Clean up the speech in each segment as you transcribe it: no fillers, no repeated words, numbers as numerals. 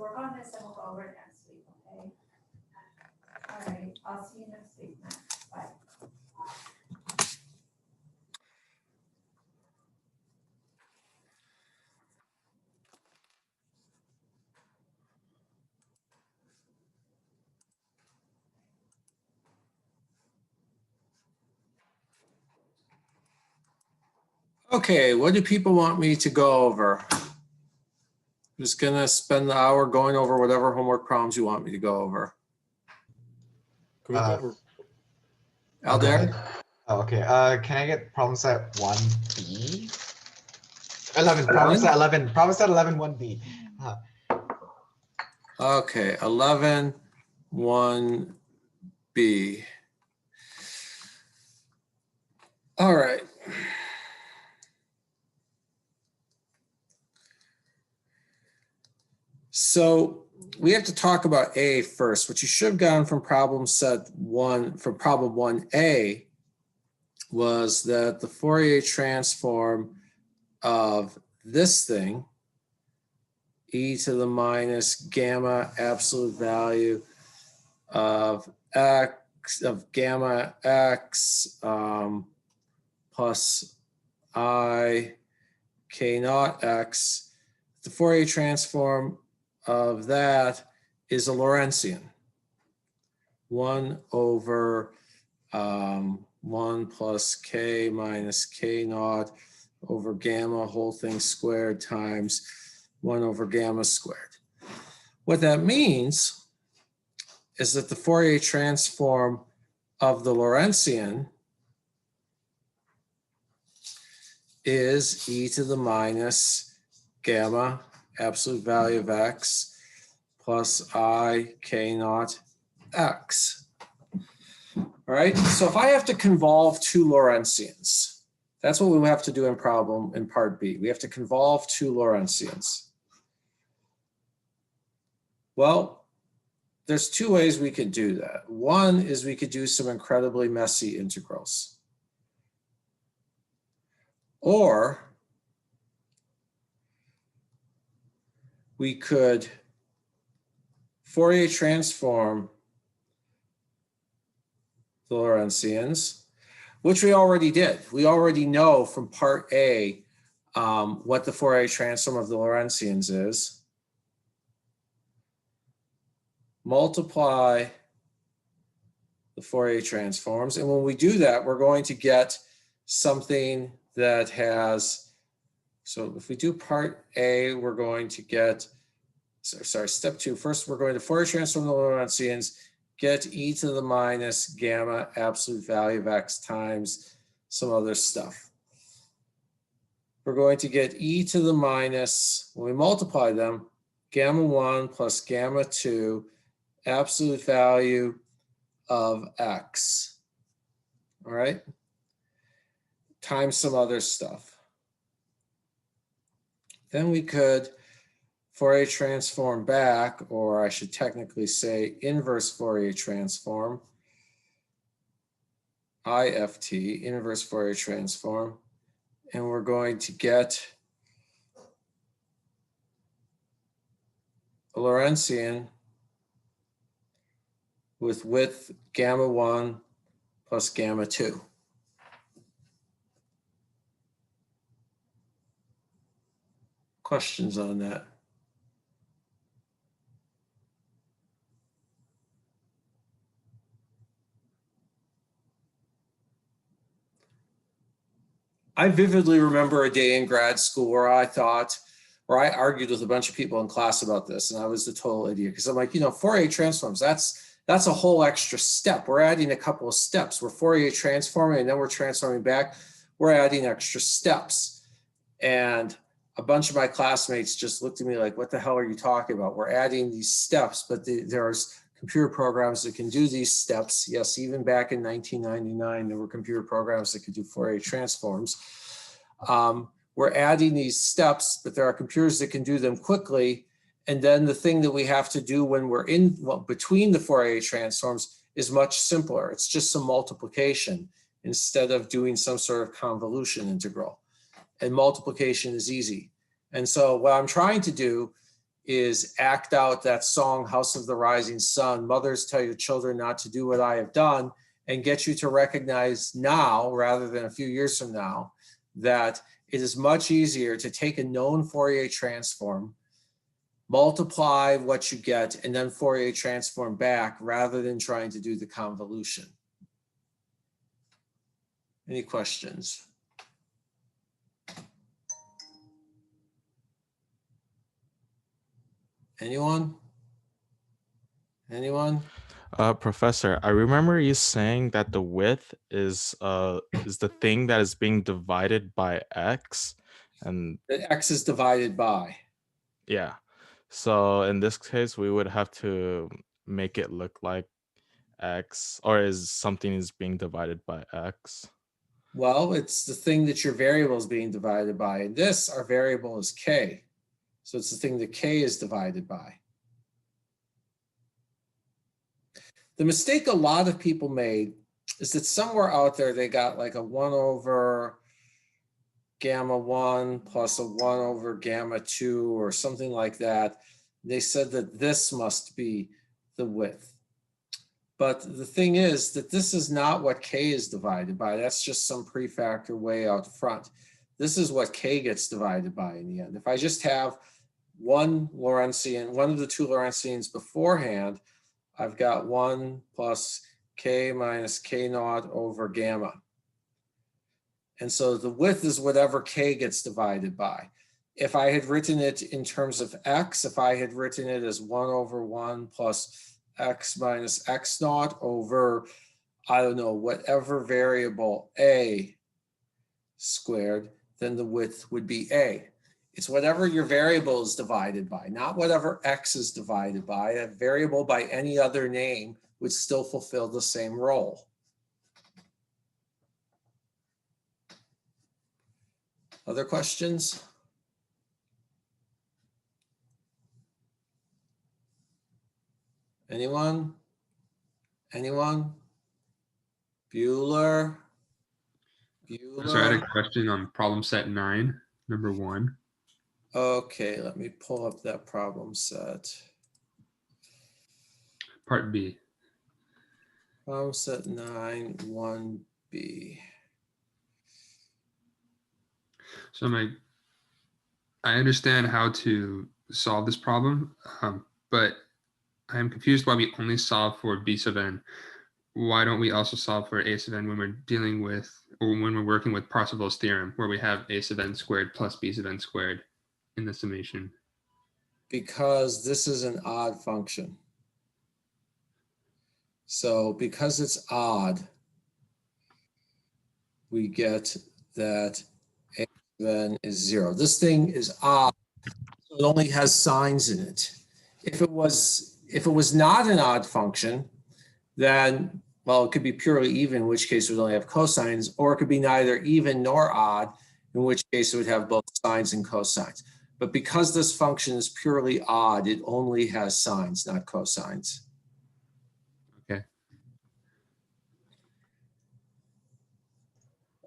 work on this and we'll go over it next week, okay? All right, I'll see you next week, Matt. Bye. Okay, what do people want me to go over? I'm just gonna spend the hour going over whatever homework problems you want me to go over. Can we go over? Alder? Oh, okay. Can I get problem set 1B? 11. Problem set 11. Problem set 11 1B. Okay, 11, 1B. All right. So we have to talk about A first. What you should have gotten from problem set 1, from problem 1A, was that the Fourier transform of this thing, e to the minus gamma absolute value of x, of gamma x plus I k naught x, the Fourier transform of that is a Lorentzian. 1 over 1 plus k minus k naught over gamma whole thing squared times 1 over gamma squared. What that means is that the Fourier transform of the Lorentzian is e to the minus gamma absolute value of x plus I k naught x. All right, so if I have to convolve two Lorentzians, that's what we have to do in problem in part B. We have to convolve two Lorentzians. Well, there's two ways we could do that. One is we could do some incredibly messy integrals. Or we could Fourier transform the Lorentzians, which we already did. We already know from part A what the Fourier transform of the Lorentzians is. Multiply the Fourier transforms. And when we do that, we're going to get something that has, so if we do part A, we're going to get, sorry, step 2. First, we're going to Fourier transform the Lorentzians, get e to the minus gamma absolute value of x times some other stuff. We're going to get e to the minus, when we multiply them, gamma 1 plus gamma 2 absolute value of x, all right, times some other stuff. Then we could Fourier transform back, or I should technically say inverse Fourier transform, IFT, inverse Fourier transform, and we're going to get a Lorentzian with width gamma 1 plus gamma 2. Questions on that? I vividly remember a day in grad school where I argued with a bunch of people in class about this, and I was the total idiot because I'm like, you know, Fourier transforms, that's a whole extra step. We're adding a couple of steps. We're Fourier transforming and then we're transforming back. We're adding extra steps. And a bunch of my classmates just looked at me like, what the hell are you talking about? We're adding these steps, but there's computer programs that can do these steps. Yes, even back in 1999, there were computer programs that could do Fourier transforms. We're adding these steps, but there are computers that can do them quickly. And then the thing that we have to do when we're between the Fourier transforms is much simpler. It's just some multiplication instead of doing some sort of convolution integral. And multiplication is easy. And so what I'm trying to do is act out that song, House of the Rising Sun, mothers tell your children not to do what I have done, and get you to recognize now, rather than a few years from now, that it is much easier to take a known Fourier transform, multiply what you get, and then Fourier transform back, rather than trying to do the convolution. Any questions? Anyone? Anyone? Professor, I remember you saying that the width is the thing that is being divided by x, and The x is divided by. yeah. So in this case, we would have to make it look like x, or is something is being divided by x? Well, it's the thing that your variable is being divided by. And this, our variable is k. So it's the thing that k is divided by. The mistake a lot of people made is that somewhere out there, they got like a 1 over gamma 1 plus a 1 over gamma 2 or something like that. They said that this must be the width. But the thing is that this is not what k is divided by. That's just some prefactor way out front. This is what k gets divided by in the end. If I just have one Lorentzian, one of the two Lorentzians beforehand, I've got 1 plus k minus k naught over gamma. And so the width is whatever k gets divided by. If I had written it in terms of x, if I had written it as 1 over 1 plus x minus x naught over, I don't know, whatever variable a squared, then the width would be a. It's whatever your variable is divided by, not whatever x is divided by. A variable by any other name would still fulfill the same role. Other questions? Anyone? Anyone? Bueller? So I had a Bueller? question on problem set 9, number 1. Okay, let me pull up that problem set. Part B. Problem set 9, 1B. So I understand how to solve this problem, but I'm confused why we only solve for B sub n. Why don't we also solve for A sub n when we're dealing with, or when we're working with Parseval's theorem, where we have A sub n squared plus B sub n squared in the summation? Because this is an odd function. So because it's odd, we get that A sub n is 0. This thing is odd, so it only has signs in it. If it was not an odd function, then, well, it could be purely even, in which case it would only have cosines, or it could be neither even nor odd, in which case it would have both sines and cosines. But because this function is purely odd, it only has sines, not cosines. Okay.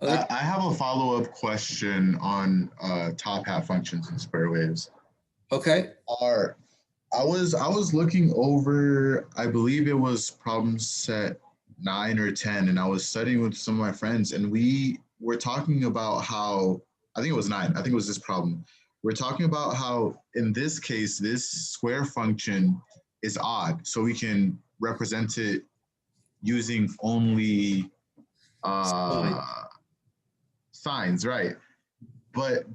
I have a follow-up question on top hat functions and square waves. Okay. I was looking over, I believe it was problem set 9 or 10, and I was studying with some of my friends, and we were talking about how, I think it was 9, I think it was this problem. We're talking about how in this case, this square function is odd, so we can represent it using only signs, right? But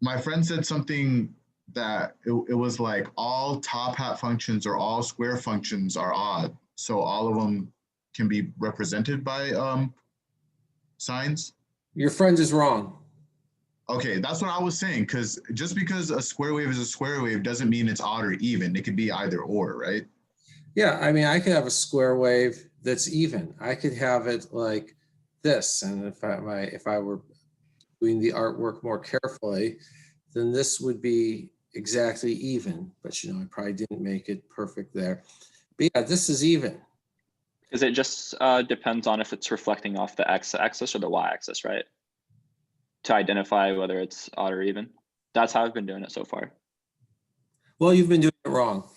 my friend said something that it was like all top hat functions or all square functions are odd, so all of them can be represented by signs. Your friend is wrong. Okay, that's what I was saying, because just because a square wave is a square wave doesn't mean it's odd or even. It could be either or, right? Yeah, I mean, I could have a square wave that's even. I could have it like this, and if I were doing the artwork more carefully, then this would be exactly even. But you know, I probably didn't make it perfect there. But yeah, this is even. Because it just depends on if it's reflecting off the x-axis or the y-axis, right? To identify whether it's odd or even. That's how I've been doing it so far. Well, you've been doing it wrong.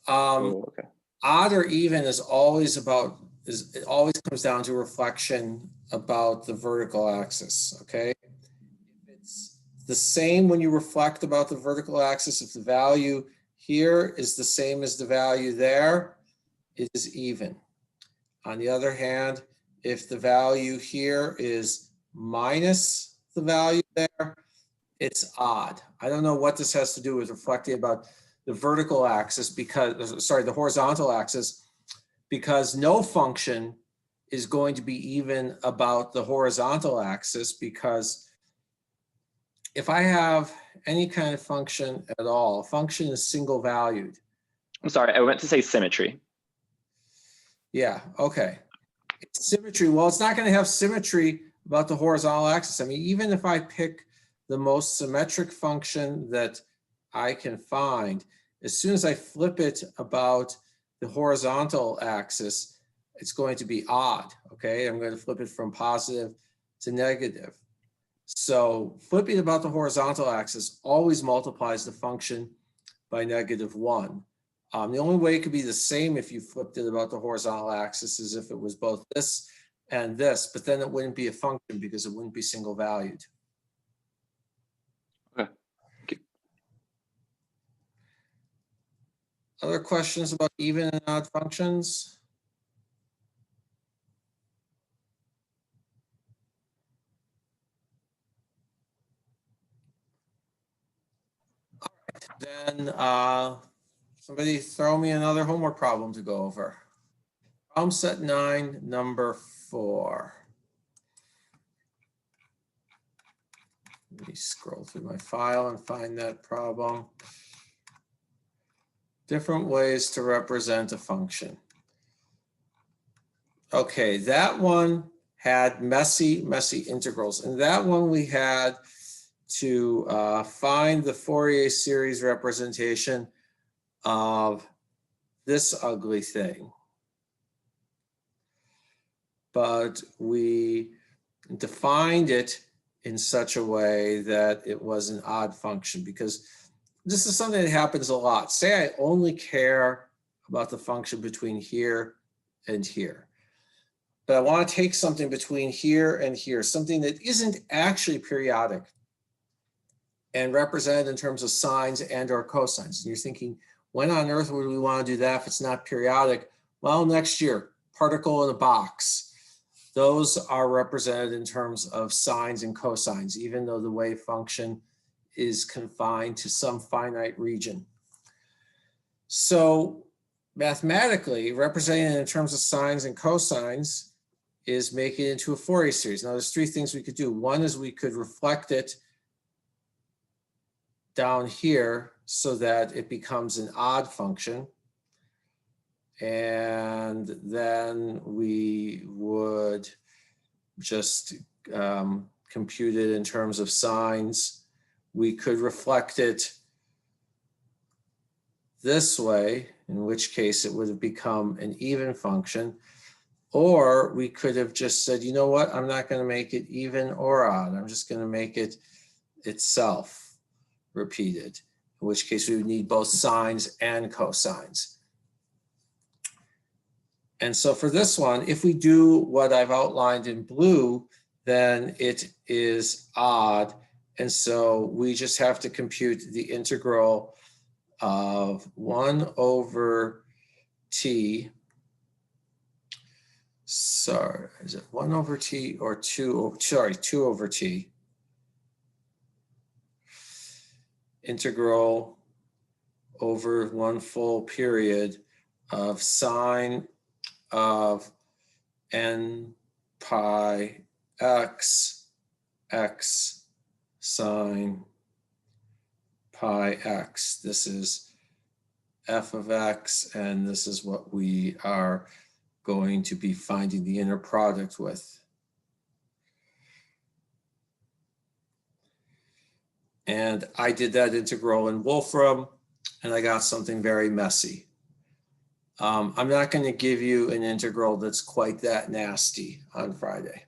Oh, okay. Odd or even is always about, it always comes down to reflection about the vertical axis, okay? If it's the same when you reflect about the vertical axis, if the value here is the same as the value there, it is even. On the other hand, if the value here is minus the value there, it's odd. I don't know what this has to do with reflecting about the vertical axis because, sorry, the horizontal axis, because no function is going to be even about the horizontal axis, because if I have any kind of function at all, function is single valued. I'm sorry, I meant to say symmetry. Yeah, okay. Symmetry, well, it's not going to have symmetry about the horizontal axis. I mean, even if I pick the most symmetric function that I can find, as soon as I flip it about the horizontal axis, it's going to be odd, okay? I'm going to flip it from positive to negative. So flipping about the horizontal axis always multiplies the function by -1. The only way it could be the same if you flipped it about the horizontal axis is if it was both this and this, but then it wouldn't be a function because it wouldn't be single valued. Okay. Thank you. Other questions about even and odd functions? All right, then somebody throw me another homework problem to go over. Problem set 9, number 4. Let me scroll through my file and find that problem. Different ways to represent a function. Okay, that one had messy integrals. And that one we had to find the Fourier series representation of this ugly thing. But we defined it in such a way that it was an odd function, because this is something that happens a lot. Say I only care about the function between here and here, but I want to take something between here and here, something that isn't actually periodic, and represent it in terms of sines and or cosines. And you're thinking, when on earth would we want to do that if it's not periodic? Well, next year, particle in a box. Those are represented in terms of sines and cosines, even though the wave function is confined to some finite region. So mathematically, representing it in terms of sines and cosines is making it into a Fourier series. Now, there's 3 things we could do. One is we could reflect it down here so that it becomes an odd function. And then we would just compute it in terms of sines. We could reflect it this way, in which case it would have become an even function. Or we could have just said, you know what, I'm not going to make it even or odd. I'm just going to make it itself repeated, in which case we would need both sines and cosines. And so for this one, if we do what I've outlined in blue, then it is odd. And so we just have to compute the integral of 1 over t. Sorry, is it 1 over t or 2 over t? Integral over 1 full period of sine of n pi x sine pi x. This is f of x, and this is what we are going to be finding the inner product with. And I did that integral in Wolfram, and I got something very messy. I'm not going to give you an integral that's quite that nasty on Friday.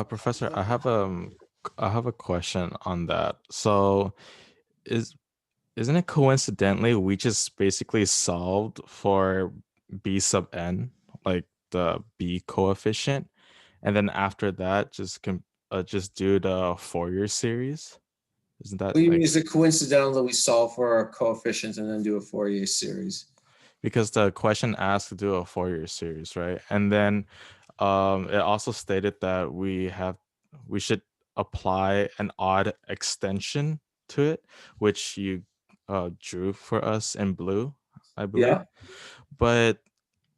Professor, I have a question on that. So isn't it coincidentally we just basically solved for b sub n, like the b coefficient, and then after that just do the Fourier series? Isn't that What do you mean, like, is it coincidental that we solve for a coefficient and then do a Fourier series? because the question asked to do a Fourier series, right? And then it also stated that we should apply an odd extension to it, which you drew for us in blue, I believe. Yeah, But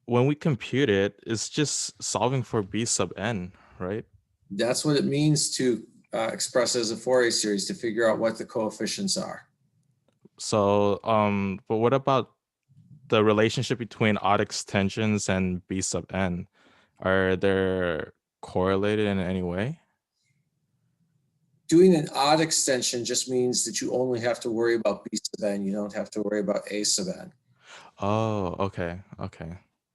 when we compute it, it's just solving for b sub n, right? that's what it means to express as a Fourier series, to figure out what the coefficients are. So, but what about the relationship between odd extensions and b sub n? Are they correlated in any way? Doing an odd extension just means that you only have to worry about b sub n. You don't have to worry about a sub n. Oh, okay.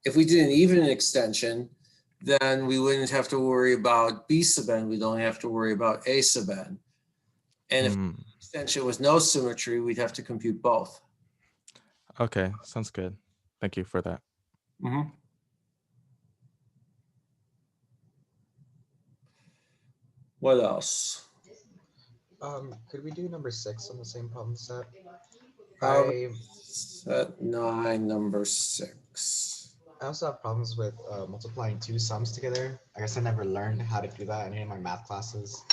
If we did an even extension, then we wouldn't have to worry about b sub n. We'd only have to worry about a sub n. And if Hmm. extension was no symmetry, we'd have to compute both. Okay, sounds good. Thank you for that. What else? Could we do number 6 on the same problem set? Set 9, number 6. I also have problems with multiplying two sums together. I guess I never learned how to do that in any of my math classes.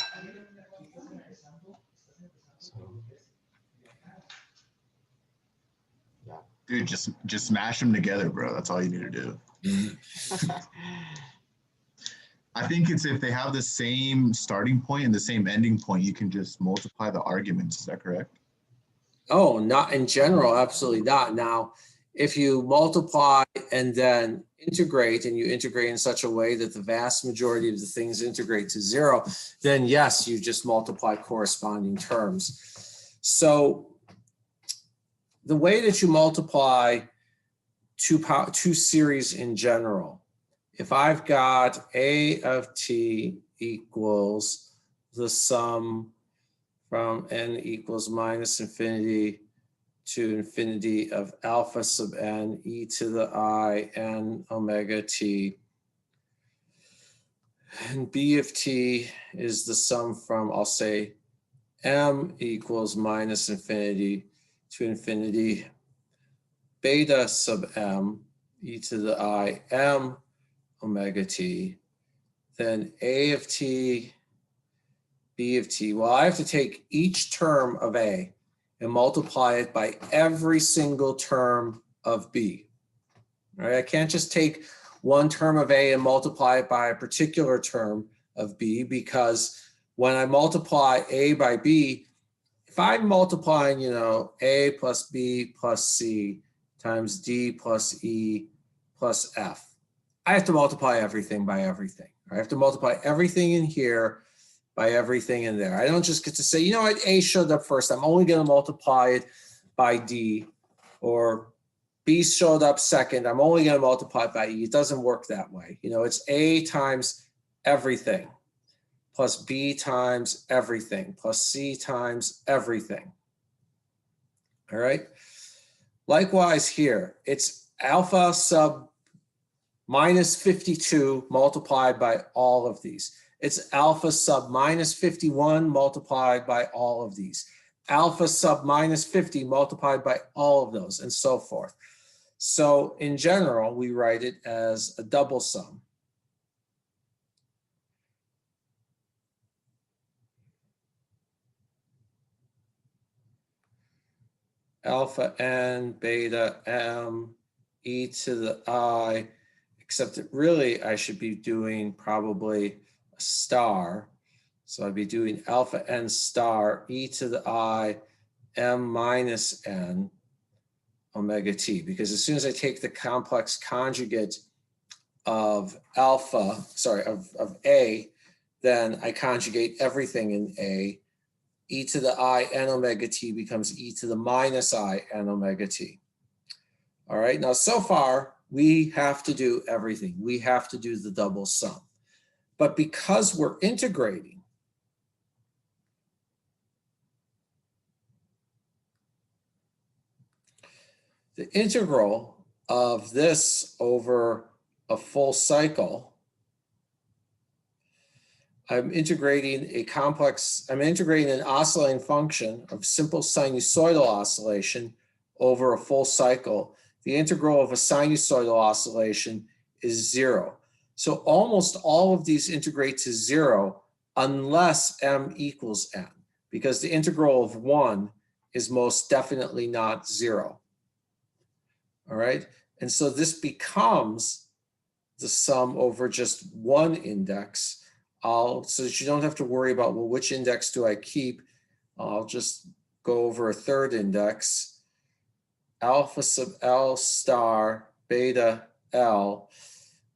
So, yeah. Dude, just smash them together, bro. That's all you need to do. I think it's if they have the same starting point and the same ending point, you can just multiply the arguments. Is that correct? Oh, not in general, absolutely not. Now, if you multiply and then integrate, and you integrate in such a way that the vast majority of the things integrate to 0, then yes, you just multiply corresponding terms. So the way that you multiply two series in general, if I've got a of t equals the sum from n equals minus infinity to infinity of alpha sub n e to the I n omega t, and b of t is the sum from, I'll say, m equals minus infinity to infinity beta sub m e to the I m omega t, then a of t, b of t. Well, I have to take each term of a and multiply it by every single term of b. All right, I can't just take one term of a and multiply it by a particular term of b, because when I multiply a by b, if I'm multiplying, a plus b plus c times d plus e plus f, I have to multiply everything by everything. I have to multiply everything in here by everything in there. I don't just get to say, you know what, a showed up first, I'm only going to multiply it by d, or b showed up second, I'm only going to multiply it by e. It doesn't work that way. It's a times everything plus b times everything plus c times everything. All right. Likewise here, it's alpha sub minus 52 multiplied by all of these. It's alpha sub minus 51 multiplied by all of these. Alpha sub minus 50 multiplied by all of those, and so forth. So in general, we write it as a double sum. Alpha n beta m e to the I, except that really I should be doing probably a star. So I'd be doing alpha n star e to the I m minus n omega t, because as soon as I take the complex conjugate of alpha, of a, then I conjugate everything in a. E to the I n omega t becomes e to the minus I n omega t. All right, now so far we have to do everything. We have to do the double sum. But because we're integrating, the integral of this over a full cycle, I'm integrating an oscillating function of simple sinusoidal oscillation over a full cycle. The integral of a sinusoidal oscillation is 0. So almost all of these integrate to 0 unless m equals n, because the integral of 1 is most definitely not 0. All right, and so this becomes the sum over just one index. So that you don't have to worry about, well, which index do I keep? I'll just go over a third index, alpha sub L star beta L,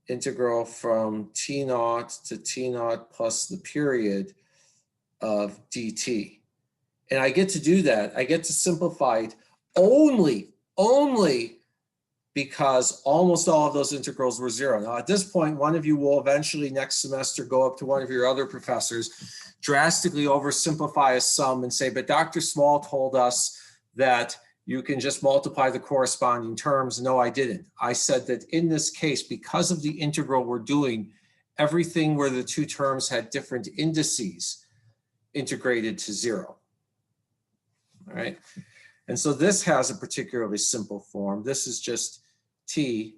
integral from T naught to T naught plus the period of dt. And I get to do that. I get to simplify it only because almost all of those integrals were 0. Now, at this point, one of you will eventually next semester go up to one of your other professors, drastically oversimplify a sum and say, but Dr. Small told us that you can just multiply the corresponding terms. No, I didn't. I said that in this case, because of the integral we're doing, everything where the two terms had different indices integrated to 0. All right. And so this has a particularly simple form. This is just t.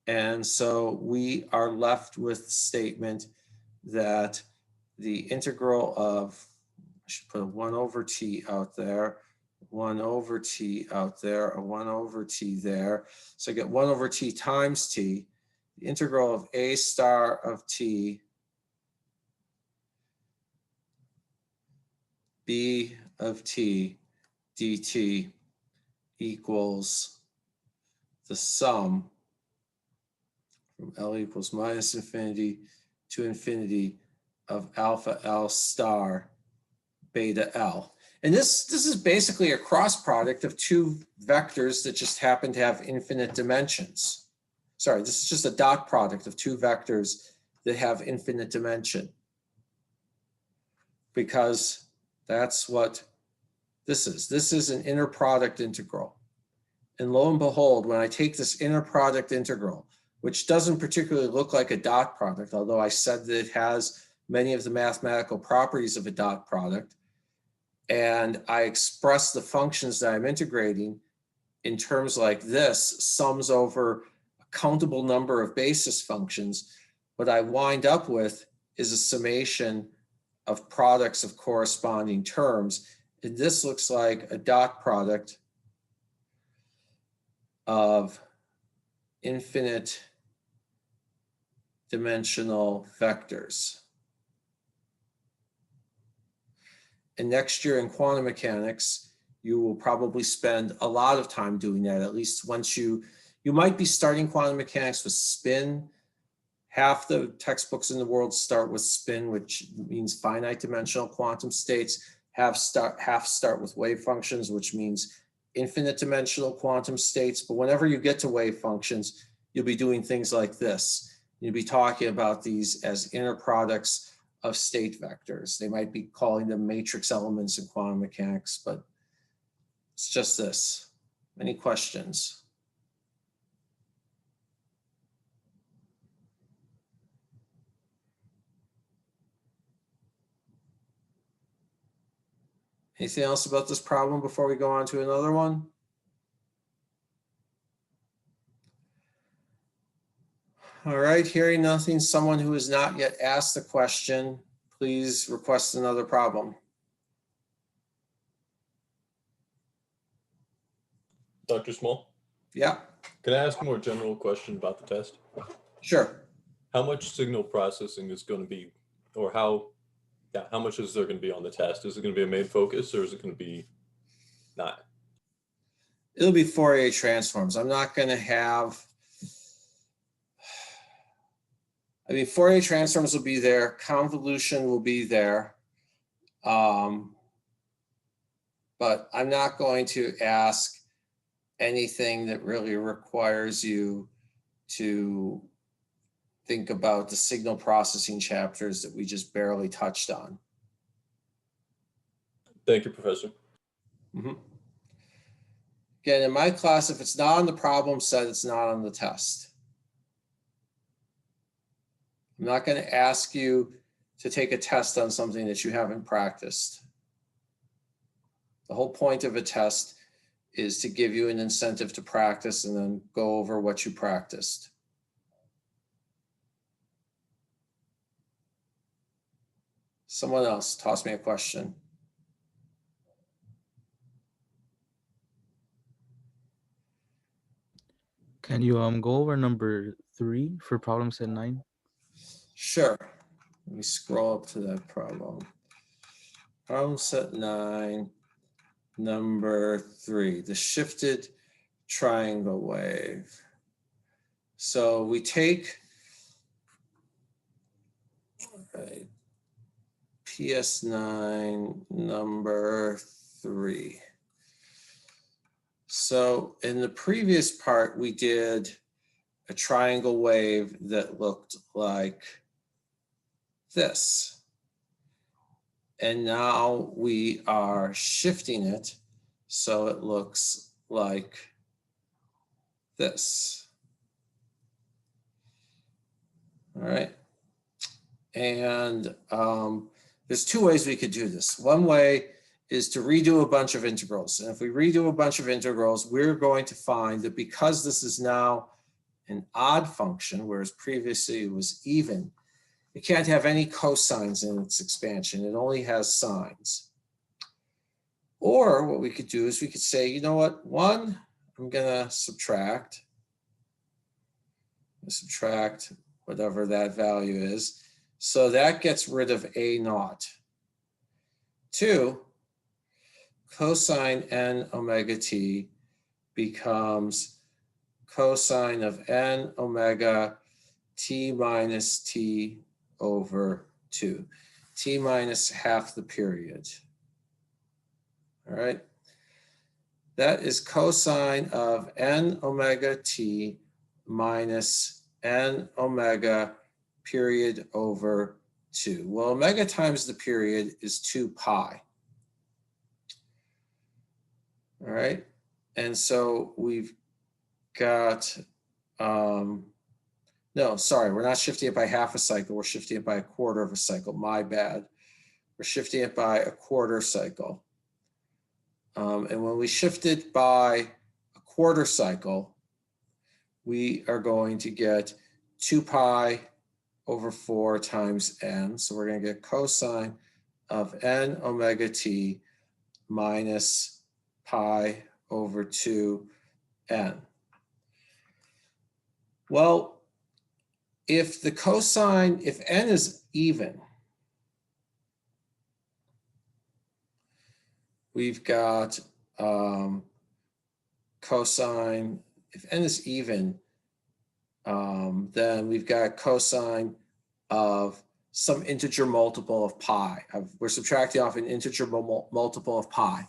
And so we are left with the statement that the integral of, I should put a 1 over t out there, 1 over t out there, a 1 over t there. So I get 1 over t times t. The integral of a star of t, b of t dt equals the sum from L equals minus infinity to infinity of alpha L star beta L. And this is basically a cross product of two vectors that just happen to have infinite dimensions. Sorry, this is just a dot product of two vectors that have infinite dimension, because that's what this is. This is an inner product integral. And lo and behold, when I take this inner product integral, which doesn't particularly look like a dot product, although I said that it has many of the mathematical properties of a dot product, and I express the functions that I'm integrating in terms like this, sums over a countable number of basis functions, what I wind up with is a summation of products of corresponding terms. And this looks like a dot product of infinite dimensional vectors. And next year in quantum mechanics, you will probably spend a lot of time doing that. At least once you might be starting quantum mechanics with spin. Half the textbooks in the world start with spin, which means finite dimensional quantum states. Half start with wave functions, which means infinite dimensional quantum states. But whenever you get to wave functions, you'll be doing things like this. You'll be talking about these as inner products of state vectors. They might be calling them matrix elements in quantum mechanics, but it's just this. Any questions? Anything else about this problem before we go on to another one? All right, hearing nothing, someone who has not yet asked the question, please request another problem. Dr. Small, Yeah, can I ask a more general question about the test? sure. How much signal processing is going to be, or how much is there going to be on the test? Is it going to be a main focus, or is it going to be not? It'll be Fourier transforms. I'm not going to have, Fourier transforms will be there. Convolution will be there. But I'm not going to ask anything that really requires you to think about the signal processing chapters that we just barely touched on. Thank you, Professor. Mhm. Again, in my class, if it's not on the problem set, it's not on the test. I'm not going to ask you to take a test on something that you haven't practiced. The whole point of a test is to give you an incentive to practice and then go over what you practiced. Someone else toss me a question. Can you go over number 3 for problem set 9? Sure. Let me scroll up to that problem. Problem set 9, number 3, the shifted triangle wave. So we take PS9 number 3. So in the previous part, we did a triangle wave that looked like this. And now we are shifting it so it looks like this. All right. And there's two ways we could do this. One way is to redo a bunch of integrals. And if we redo a bunch of integrals, we're going to find that because this is now an odd function, whereas previously it was even, it can't have any cosines in its expansion. It only has sines. Or what we could do is we could say, you know what, one, I'm gonna subtract whatever that value is. So that gets rid of a naught. 2, cosine n omega t becomes cosine of n omega t minus t over 2, t minus half the period. All right. That is cosine of n omega t minus n omega period over 2. Well, omega times the period is 2 pi. All right. And so we've got, no, sorry, we're not shifting it by half a cycle. We're shifting it by a quarter of a cycle. My bad. We're shifting it by a quarter cycle. And when we shift it by a quarter cycle, we are going to get 2 pi over 4 times n. So we're going to get cosine of n omega t minus pi over 2n. Well, if the cosine, if n is even, we've got cosine, if n is even, then we've got cosine of some integer multiple of pi. We're subtracting off an integer multiple of pi.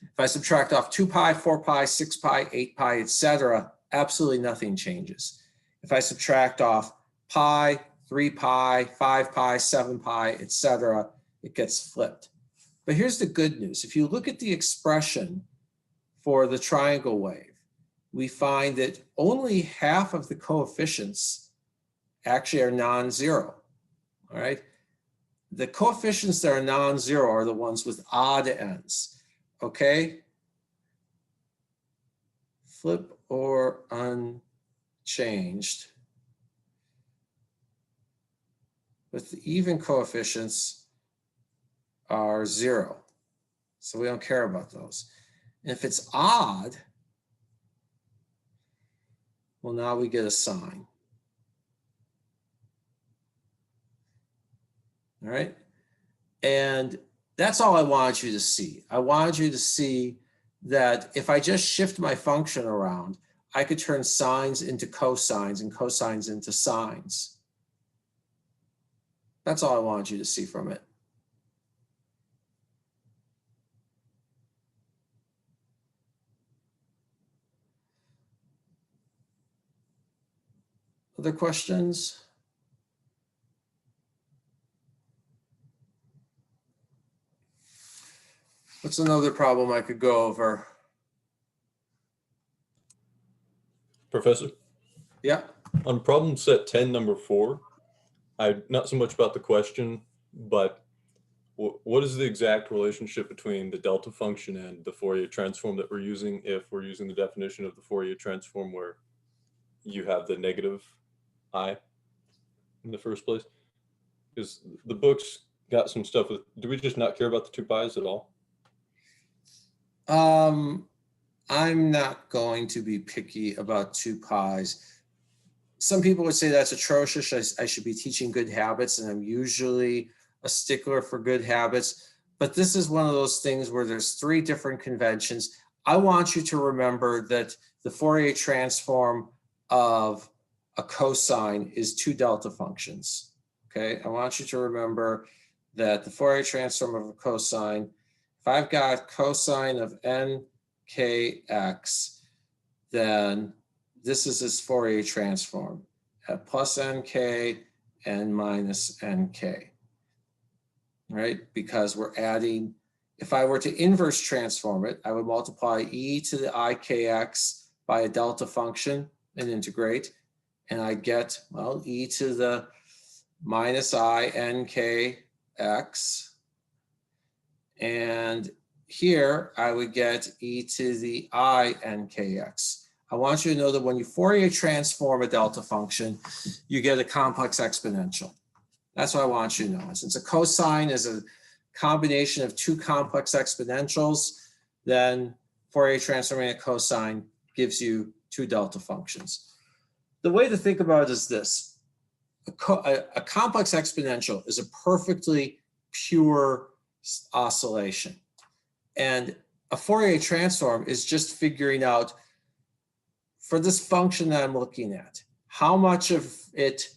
If I subtract off 2 pi, 4 pi, 6 pi, 8 pi, etc., absolutely nothing changes. If I subtract off pi, 3 pi, 5 pi, 7 pi, etc., it gets flipped. But here's the good news. If you look at the expression for the triangle wave, we find that only half of the coefficients actually are non-zero. All right. The coefficients that are non-zero are the ones with odd ends. Okay. Flip or unchanged. With the even coefficients are 0. So we don't care about those. And if it's odd, well, now we get a sign. All right. And that's all I wanted you to see. I wanted you to see that if I just shift my function around, I could turn sines into cosines and cosines into sines. That's all I wanted you to see from it. Other questions? What's another problem I could go over? Professor, Yeah. on problem set 10, number 4, not so much about the question, but what is the exact relationship between the delta function and the Fourier transform that we're using if we're using the definition of the Fourier transform where you have the negative I in the first place? Because the book's got some stuff with, do we just not care about the 2 pi's at all? I'm not going to be picky about 2 pi's. Some people would say that's atrocious. I should be teaching good habits, and I'm usually a stickler for good habits. But this is one of those things where there's 3 different conventions. I want you to remember that the Fourier transform of a cosine is 2 delta functions. Okay, I want you to remember that the Fourier transform of a cosine, if I've got cosine of nkx, then this is its Fourier transform at plus nk and minus nk, right? Because we're adding, if I were to inverse transform it, I would multiply e to the ikx by a delta function and integrate, and I get, well, e to the minus I nkx, and here I would get e to the I nkx. I want you to know that when you Fourier transform a delta function, you get a complex exponential. That's what I want you to know. Since a cosine is a combination of 2 complex exponentials, then Fourier transforming a cosine gives you 2 delta functions. The way to think about it is this. A complex exponential is a perfectly pure oscillation. And a Fourier transform is just figuring out, for this function that I'm looking at, how much of it,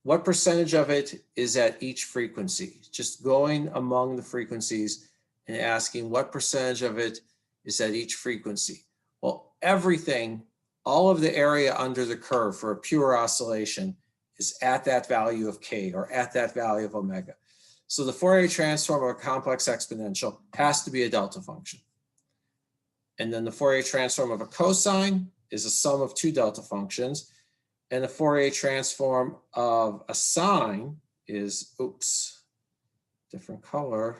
what percentage of it is at each frequency. Just going among the frequencies and asking what percentage of it is at each frequency. Well, everything, all of the area under the curve for a pure oscillation is at that value of k, or at that value of omega. So the Fourier transform of a complex exponential has to be a delta function. And then the Fourier transform of a cosine is a sum of 2 delta functions. And the Fourier transform of a sine is, oops, different color.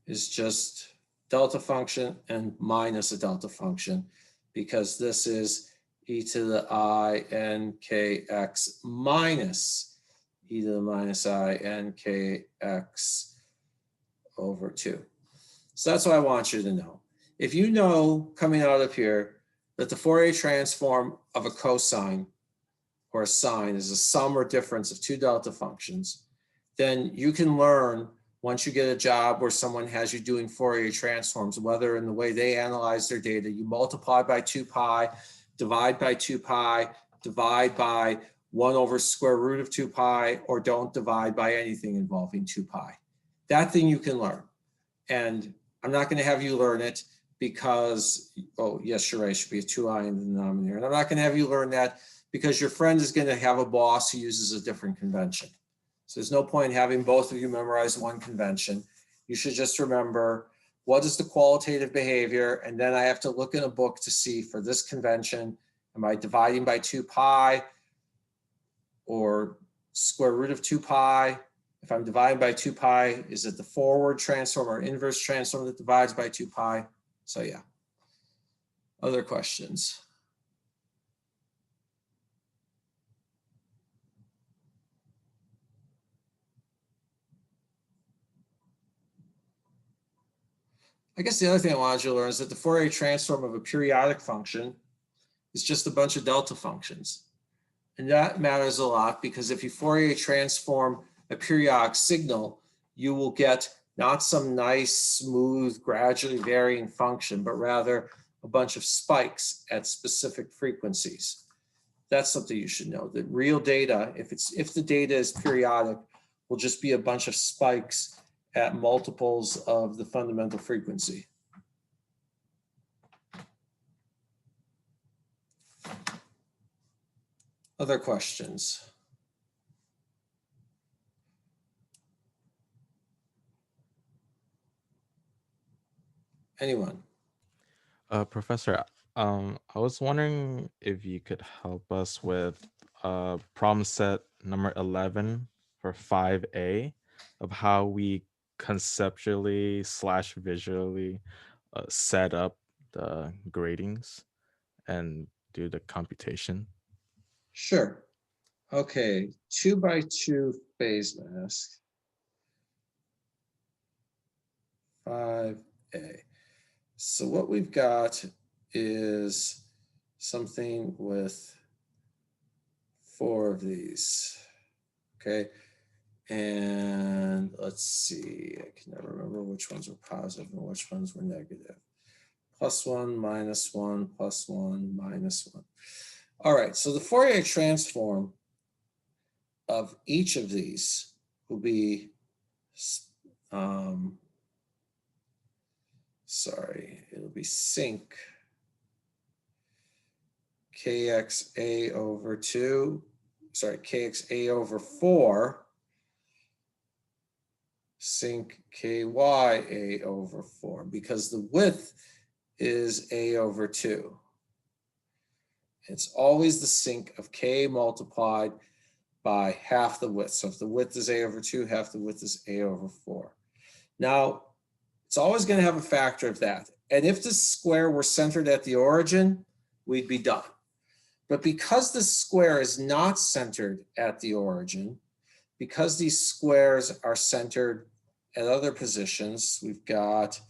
Is just delta function and minus a delta function, because this is e to the I nkx minus e to the minus I nkx over 2. So that's what I want you to know. If you know coming out of here that the Fourier transform of a cosine or a sine is a sum or difference of 2 delta functions, then you can learn, once you get a job where someone has you doing Fourier transforms, whether in the way they analyze their data, you multiply by 2 pi, divide by 2 pi, divide by 1 over square root of 2 pi, or don't divide by anything involving 2 pi. That thing you can learn. And I'm not going to have you learn it because, oh, yes, you're right, it should be a 2i in the denominator. And I'm not going to have you learn that because your friend is going to have a boss who uses a different convention. So there's no point in having both of you memorize one convention. You should just remember, what is the qualitative behavior? And then I have to look in a book to see, for this convention, am I dividing by 2 pi or square root of 2 pi? If I'm dividing by 2 pi, is it the forward transform or inverse transform that divides by 2 pi? So yeah. Other questions? I guess the other thing I wanted you to learn is that the Fourier transform of a periodic function is just a bunch of delta functions. And that matters a lot because if you Fourier transform a periodic signal, you will get not some nice, smooth, gradually varying function, but rather a bunch of spikes at specific frequencies. That's something you should know, that real data, if the data is periodic, will just be a bunch of spikes at multiples of the fundamental frequency. Other questions? Anyone? Professor, I was wondering if you could help us with problem set number 11 for 5A of how we conceptually / visually set up the gratings and do the computation. Sure. Okay, 2x2 phase mask. 5A. So what we've got is something with 4 of these. Okay. And let's see, I can never remember which ones were positive and which ones were negative. +1, -1, +1, -1. All right, so the Fourier transform of each of these will be, it'll be sinc kxa over 2, kxa over 4, sinc kya over 4, because the width is a over 2. It's always the sinc of k multiplied by half the width. So if the width is a over 2, half the width is a over 4. Now, it's always going to have a factor of that. And if this square were centered at the origin, we'd be done. But because this square is not centered at the origin, because these squares are centered at other positions, we've got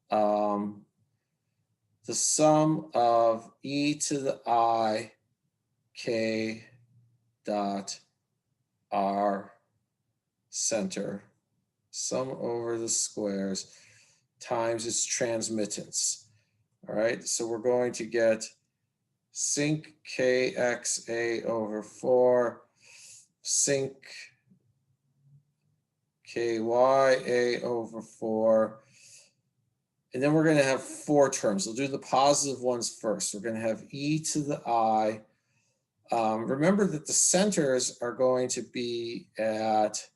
the sum of e to the I k dot r center, sum over the squares, times its transmittance. All right, so we're going to get sinc kxa over 4, sinc kya over 4, and then we're going to have 4 terms. We'll do the positive ones first. We're going to have e to the I. Remember that the centers are going to be at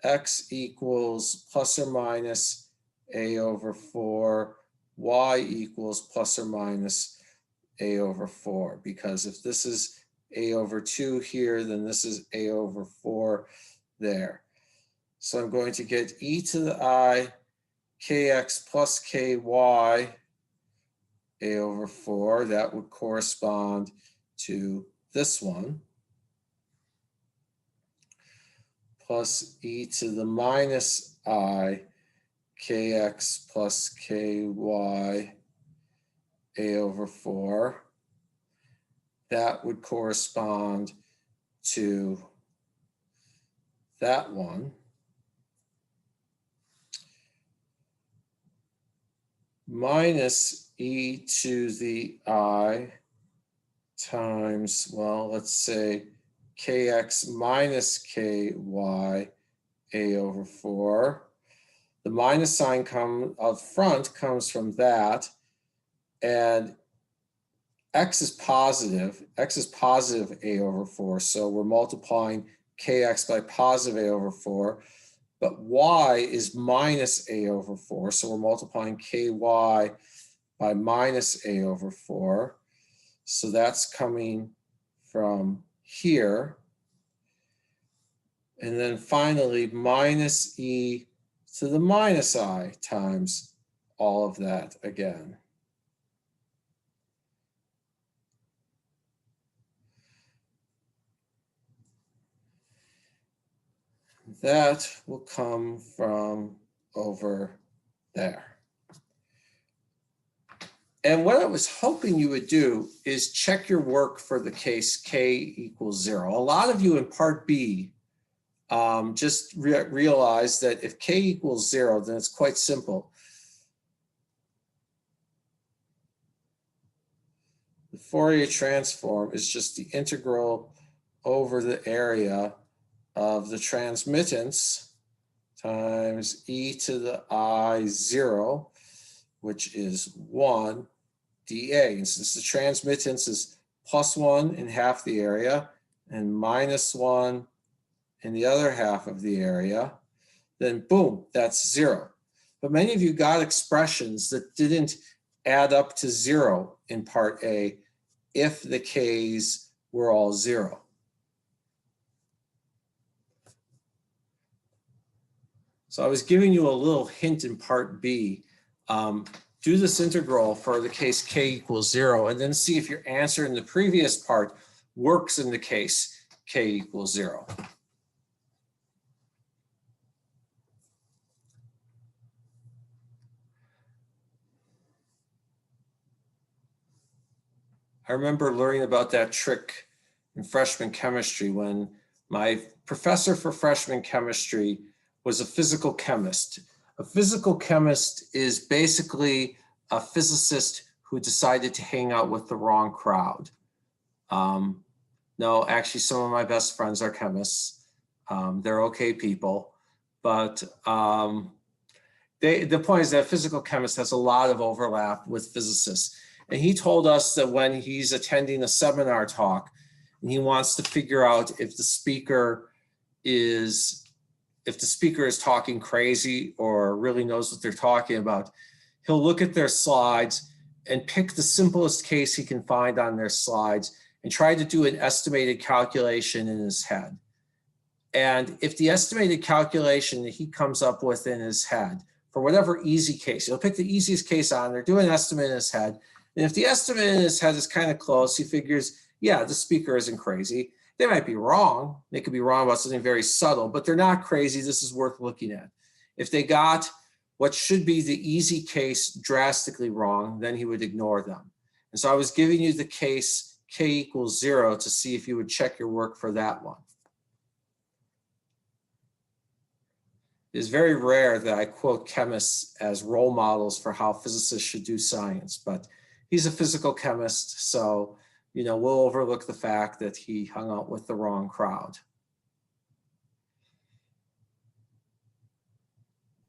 x equals plus or minus a over 4, y equals plus or minus a over 4, because if this is a over 2 here, then this is a over 4 there. So I'm going to get e to the I kx plus ky a over 4. That would correspond to this one, plus e to the minus I kx plus ky a over 4. That would correspond to that one. Minus e to the I times, well, let's say kx minus ky a over 4. The minus sign up front comes from that, and x is positive a over 4, so we're multiplying kx by positive a over 4, but y is minus a over 4, so we're multiplying ky by minus a over 4. So that's coming from here. And then finally, minus e to the minus I times all of that again. That will come from over there. And what I was hoping you would do is check your work for the case k equals 0. A lot of you in part B just realize that if k equals 0, then it's quite simple. The Fourier transform is just the integral over the area of the transmittance times e to the I 0, which is 1 dA. And since the transmittance is +1 in half the area and -1 in the other half of the area, then boom, that's 0. but many of you got expressions that didn't add up to 0 in part A if the K's were all 0. So I was giving you a little hint in part B. Do this integral for the case K equals 0, and then see if your answer in the previous part works in the case K equals 0. I remember learning about that trick in freshman chemistry when my professor for freshman chemistry was a physical chemist. A physical chemist is basically a physicist who decided to hang out with the wrong crowd. No, actually, some of my best friends are chemists. They're okay people, but the point is that physical chemist has a lot of overlap with physicists. And he told us that when he's attending a seminar talk and he wants to figure out if the speaker is talking crazy or really knows what they're talking about, he'll look at their slides and pick the simplest case he can find on their slides and try to do an estimated calculation in his head. And if the estimated calculation that he comes up with in his head, for whatever easy case, he'll pick the easiest case on there, do an estimate in his head. And if the estimate in his head is kind of close, he figures, yeah, the speaker isn't crazy. They might be wrong. They could be wrong about something very subtle, but they're not crazy. This is worth looking at. If they got what should be the easy case drastically wrong, then he would ignore them. And so I was giving you the case K equals 0 to see if you would check your work for that one. It is very rare that I quote chemists as role models for how physicists should do science, but he's a physical chemist, so we'll overlook the fact that he hung out with the wrong crowd.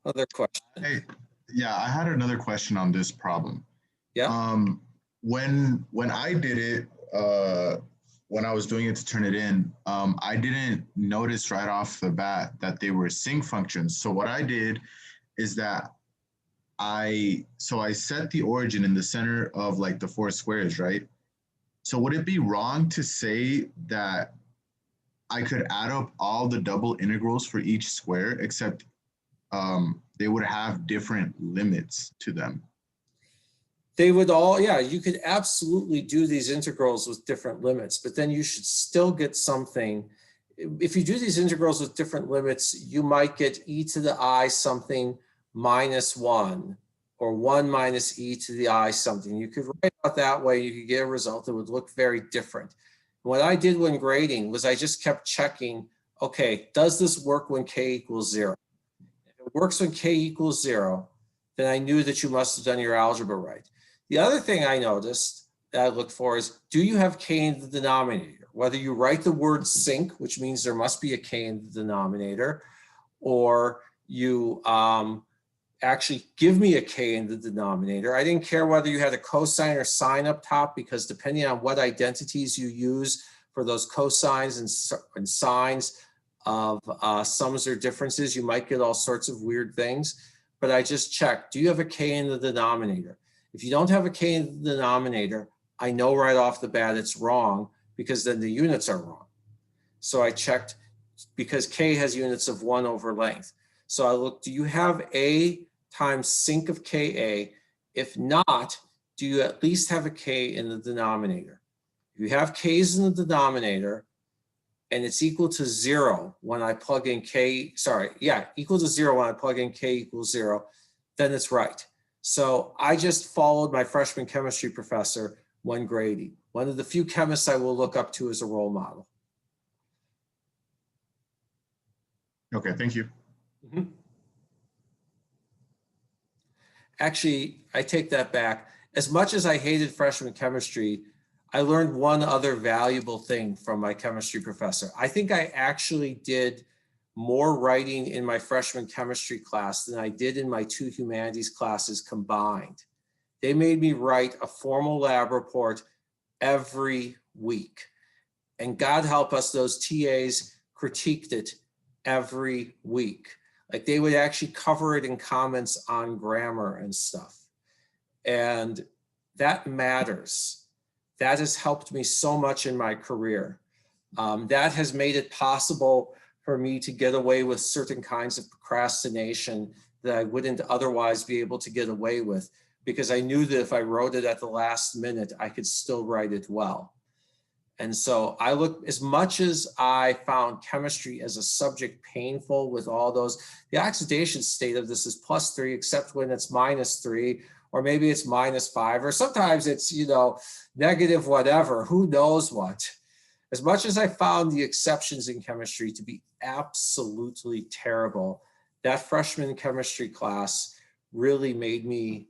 Other question? Hey, yeah, I had another question on this problem. Yeah. When I did it, when I was doing it to turn it in, I didn't notice right off the bat that they were sinc functions. So what I did is that I set the origin in the center of like the 4 squares, right? So would it be wrong to say that I could add up all the double integrals for each square, except they would have different limits to them? They would all, yeah, you could absolutely do these integrals with different limits, but then you should still get something. If you do these integrals with different limits, you might get e to the I something minus 1 or 1 minus e to the I something. You could write out that way, you could get a result that would look very different. What I did when grading was I just kept checking, okay, does this work when K equals 0? If it works when K equals 0, then I knew that you must have done your algebra right. The other thing I noticed that I look for is, do you have K in the denominator? Whether you write the word sinc, which means there must be a K in the denominator, or you actually give me a K in the denominator. I didn't care whether you had a cosine or sine up top, because depending on what identities you use for those cosines and sines of sums or differences, you might get all sorts of weird things. But I just checked, do you have a K in the denominator? If you don't have a K in the denominator, I know right off the bat it's wrong, because then the units are wrong. So I checked, because K has units of 1 over length. So I looked, do you have A times sinc of KA? If not, do you at least have a K in the denominator? If you have K's in the denominator and it's equal to 0 when I plug in K, equal to 0 when I plug in K equals 0, then it's right. So I just followed my freshman chemistry professor when grading. One of the few chemists I will look up to as a role model. Okay, thank you. Mm-hmm. Actually, I take that back. As much as I hated freshman chemistry, I learned one other valuable thing from my chemistry professor. I think I actually did more writing in my freshman chemistry class than I did in my 2 humanities classes combined. They made me write a formal lab report every week. And God help us, those TAs critiqued it every week. Like they would actually cover it in comments on grammar and stuff. And that matters. That has helped me so much in my career. That has made it possible for me to get away with certain kinds of procrastination that I wouldn't otherwise be able to get away with, because I knew that if I wrote it at the last minute, I could still write it well. And so I look, as much as I found chemistry as a subject painful with all those, the oxidation state of this is +3, except when it's -3, or maybe it's -5, or sometimes it's, you know, negative whatever, who knows what. As much as I found the exceptions in chemistry to be absolutely terrible, that freshman chemistry class really made me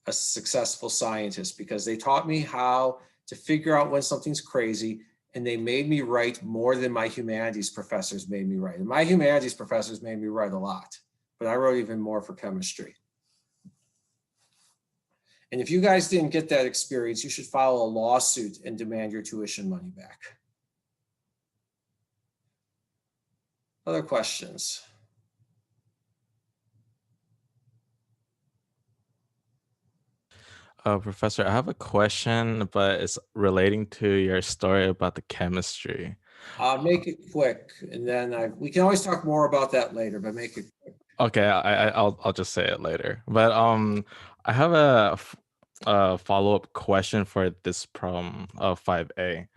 a successful scientist, because they taught me how to figure out when something's crazy, and they made me write more than my humanities professors made me write. And my humanities professors made me write a lot, but I wrote even more for chemistry. And if you guys didn't get that experience, you should file a lawsuit and demand your tuition money back. Other questions? Professor, I have a question, but it's relating to your story about the chemistry. Make it quick, and then we can always talk more about that later, but make it quick. Okay, I'll just say it later. But I have a follow-up question for this problem of 5A.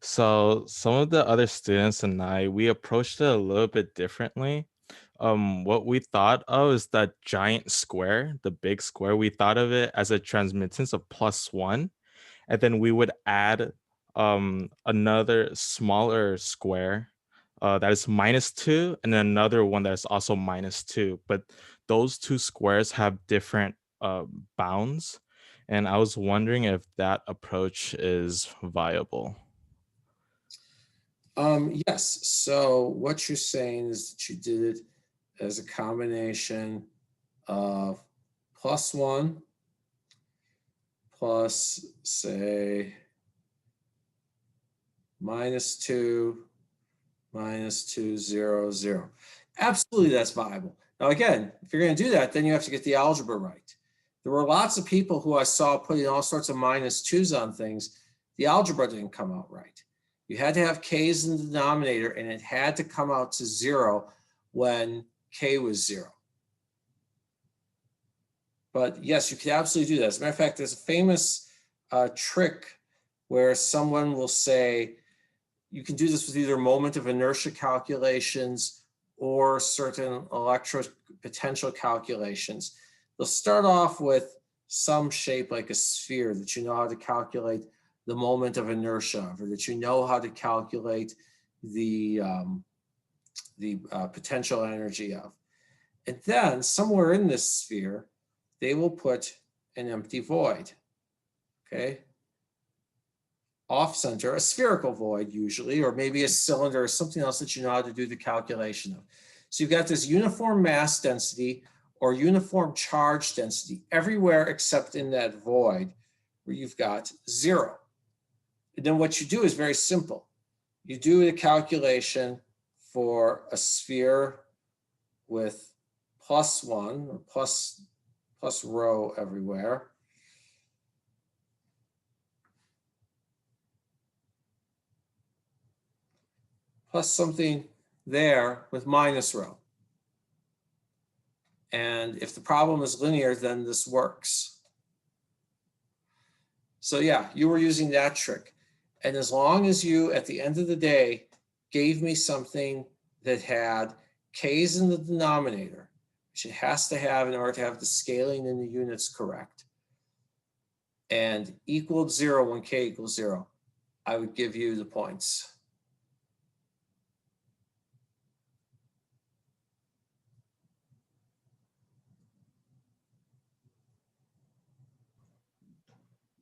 So some of the other students and we approached it a little bit differently. What we thought of is that giant square, the big square, we thought of it as a transmittance of +1, and then we would add another smaller square that is -2, and then another one that is also -2. But those two squares have different bounds, and I was wondering if that approach is viable. Yes. So what you're saying is that you did it as a combination of +1 plus, say, -2, -2, 0, 0. Absolutely, that's viable. Now, again, if you're going to do that, then you have to get the algebra right. There were lots of people who I saw putting all sorts of -2s on things. The algebra didn't come out right. You had to have k's in the denominator, and it had to come out to 0 when k was 0. But yes, you could absolutely do that. As a matter of fact, there's a famous trick where someone will say, you can do this with either moment of inertia calculations or certain electropotential calculations. They'll start off with some shape like a sphere that you know how to calculate the moment of inertia of, or that you know how to calculate the potential energy of. And then somewhere in this sphere, they will put an empty void, okay? Off center, a spherical void usually, or maybe a cylinder or something else that you know how to do the calculation of. So you've got this uniform mass density or uniform charge density everywhere except in that void where you've got 0. And then what you do is very simple. You do the calculation for a sphere with +1 or plus rho everywhere. Plus something there with -rho. And if the problem is linear, then this works. So yeah, you were using that trick. And as long as you, at the end of the day, gave me something that had k's in the denominator, which it has to have in order to have the scaling in the units correct, and equaled 0 when k equals 0, I would give you the points.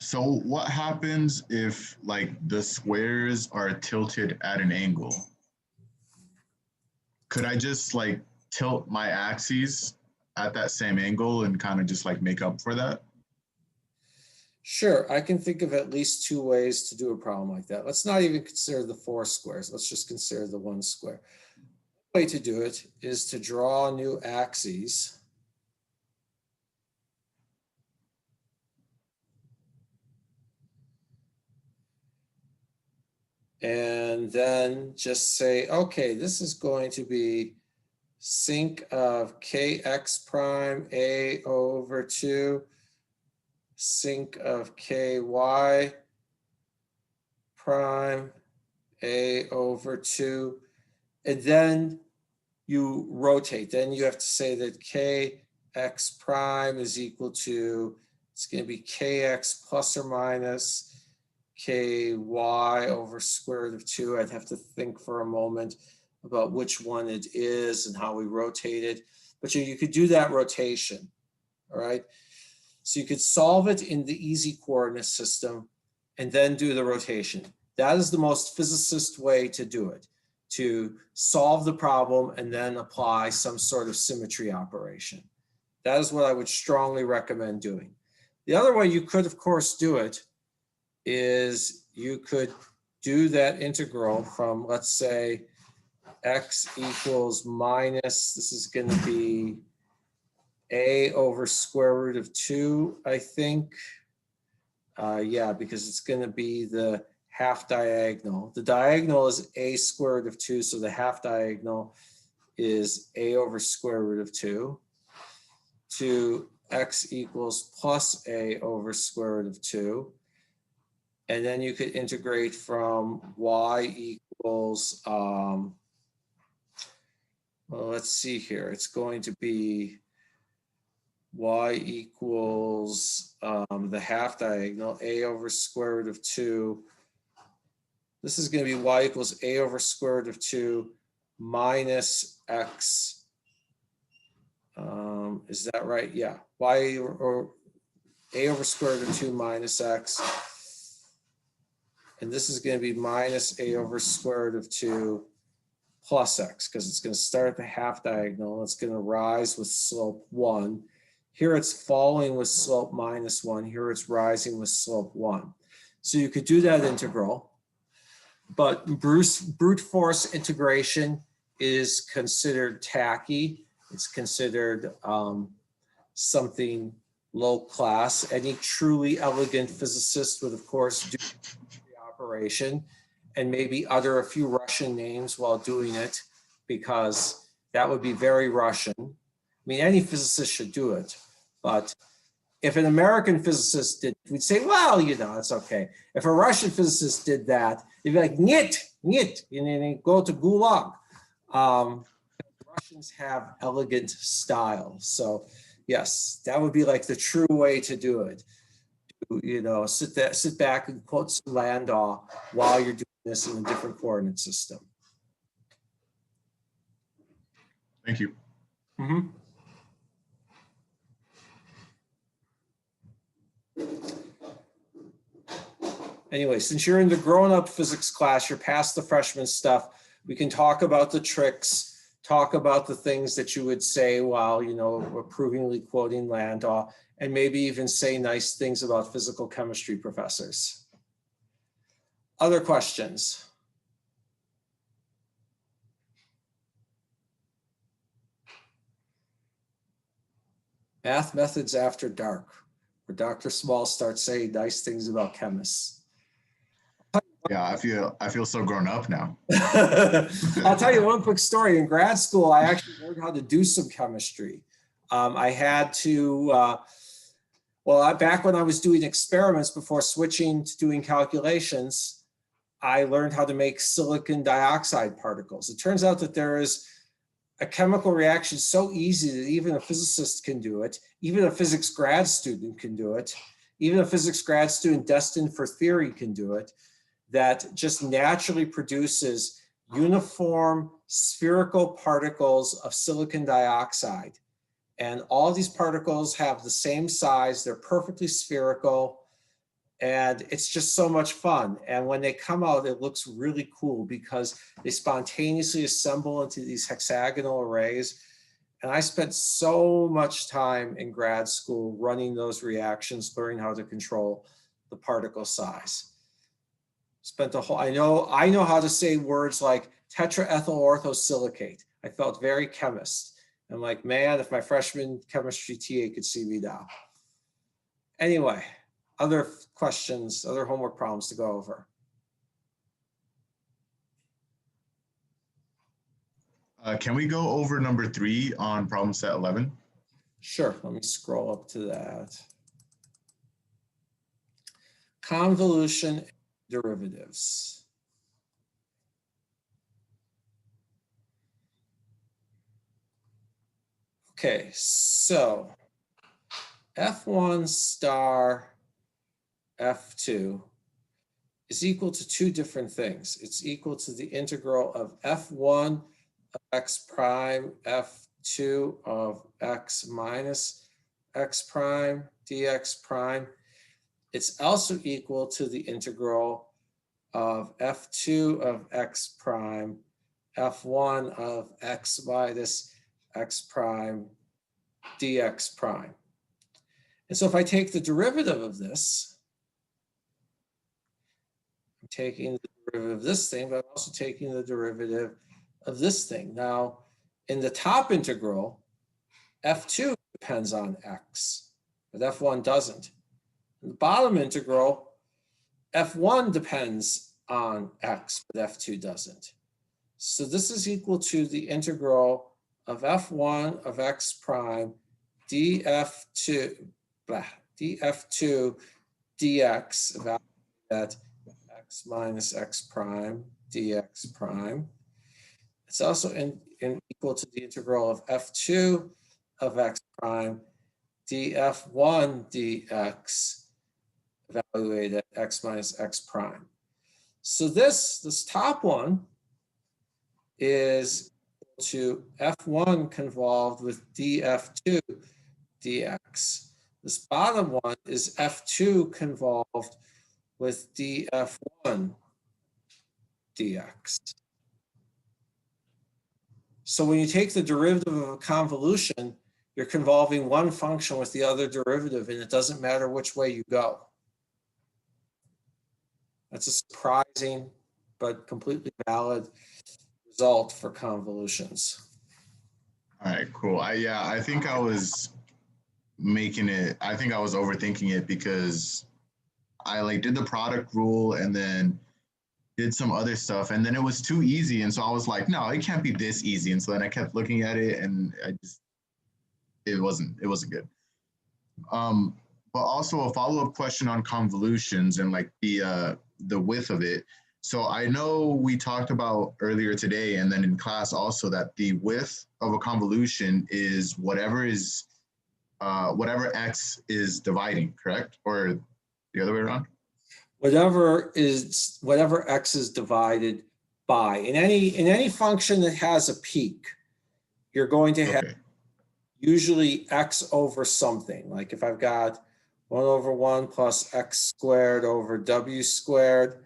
So what happens if like the squares are tilted at an angle? Could I just like tilt my axes at that same angle and kind of just like make up for that? Sure, I can think of at least 2 ways to do a problem like that. Let's not even consider the 4 squares. Let's just consider the 1 square. way to do it is to draw new axes. And then just say, okay, this is going to be sinc of kx prime a over 2, sinc of ky prime a over 2, and then you rotate. Then you have to say that kx prime is equal to, it's going to be kx plus or minus ky over square root of 2. I'd have to think for a moment about which one it is and how we rotate it. But you could do that rotation, all right? So you could solve it in the easy coordinate system and then do the rotation. That is the most physicist way to do it, to solve the problem and then apply some sort of symmetry operation. That is what I would strongly recommend doing. The other way you could, of course, do it is you could do that integral from, let's say, x equals minus, this is going to be a over square root of 2, I think. Yeah, because it's going to be the half diagonal. The diagonal is a square root of 2, so the half diagonal is a over square root of 2 to x equals plus a over square root of 2. And then you could integrate from y equals, well, let's see here. It's going to be y equals the half diagonal, a over square root of 2. This is going to be y equals a over square root of 2 minus x. Is that right? Yeah. Y or a over square root of 2 minus x. And this is going to be minus a over square root of 2 plus x, because it's going to start at the half diagonal. It's going to rise with slope 1. Here it's falling with slope minus 1. Here it's rising with slope 1. So you could do that integral. But brute force integration is considered tacky. It's considered something low class. Any truly elegant physicist would, of course, do operation and maybe utter a few Russian names while doing it, because that would be very Russian. I mean, any physicist should do it, but if an American physicist did, we'd say, well, you know, it's okay. If a Russian physicist did that, they'd be like, niet, and then go to Gulag. Russians have elegant style. So yes, that would be like the true way to do it. You know, sit back and quote some Landau while you're doing this in a different coordinate system. Thank you. Mm-hmm. Anyway, since you're in the grown-up physics class, you're past the freshman stuff, we can talk about the tricks, talk about the things that you would say while, you know, approvingly quoting Landau, and maybe even say nice things about physical chemistry professors. Other questions? Math methods after dark, where Dr. Small starts saying nice things about chemists. Yeah, I feel so grown up now. I'll tell you one quick story. In grad school, I actually learned how to do some chemistry. I had to, back when I was doing experiments before switching to doing calculations, I learned how to make silicon dioxide particles. It turns out that there is a chemical reaction so easy that even a physicist can do it. Even a physics grad student can do it. Even a physics grad student destined for theory can do it. That just naturally produces uniform spherical particles of silicon dioxide. And all these particles have the same size, they're perfectly spherical, and it's just so much fun. And when they come out, it looks really cool because they spontaneously assemble into these hexagonal arrays. And I spent so much time in grad school running those reactions, learning how to control the particle size. Spent a whole, I know how to say words like tetraethyl orthosilicate. I felt very chemist. I'm like, man, if my freshman chemistry TA could see me now. Anyway, other questions, other homework problems to go over. Can we go over number 3 on problem set 11? Sure, let me scroll up to that. Convolution derivatives. Okay, so F1 star F2 is equal to 2 different things. It's equal to the integral of F1 of x prime, F2 of x minus x prime, dx prime. It's also equal to the integral of F2 of x prime, F1 of x minus x prime, dx prime. And so if I take the derivative of this, I'm taking the derivative of this thing, but I'm also taking the derivative of this thing. Now, in the top integral, F2 depends on x, but F1 doesn't. In the bottom integral, F1 depends on x, but F2 doesn't. So this is equal to the integral of F1 of x prime df2 dx evaluated at x minus x prime dx prime. It's also equal to the integral of F2 of x prime df1 dx evaluated at x minus x prime. So this top one is equal to F1 convolved with df2 dx. This bottom one is F2 convolved with df1 dx. So when you take the derivative of a convolution, you're convolving one function with the other derivative, and it doesn't matter which way you go. That's a surprising but completely valid result for convolutions. All right, cool. I think I was overthinking it because I did the product rule and then did some other stuff, and then it was too easy, and so I was like, no, it can't be this easy. And so then I kept looking at it, and it wasn't good. But also a follow-up question on convolutions and the width of it. So I know we talked about earlier today and then in class also that the width of a convolution is whatever x is dividing, correct? Or the other way around? Whatever x is divided by. In any function that has a peak, you're going to have usually x over something. Like if I've got 1 over 1 plus x squared over w squared,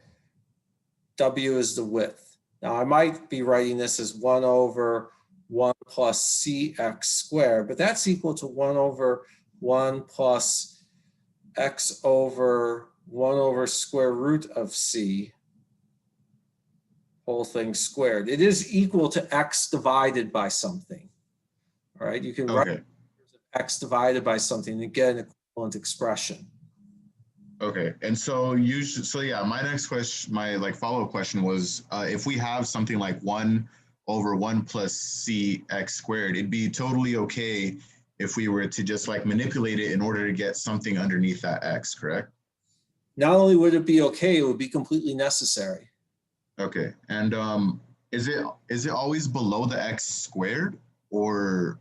w is the width. Now I might be writing this as 1 over 1 plus cx squared, but that's equal to 1 over 1 plus x over 1 over square root of c, whole thing squared. It is equal to x divided by something. All right, you can write x divided by something and get an equivalent expression. Okay, and so my next question, my follow-up question was, if we have something like 1 over 1 plus cx squared, it'd be totally okay if we were to just manipulate it in order to get something underneath that x, correct? Not only would it be okay, it would be completely necessary. Okay, and is it always below the x squared, or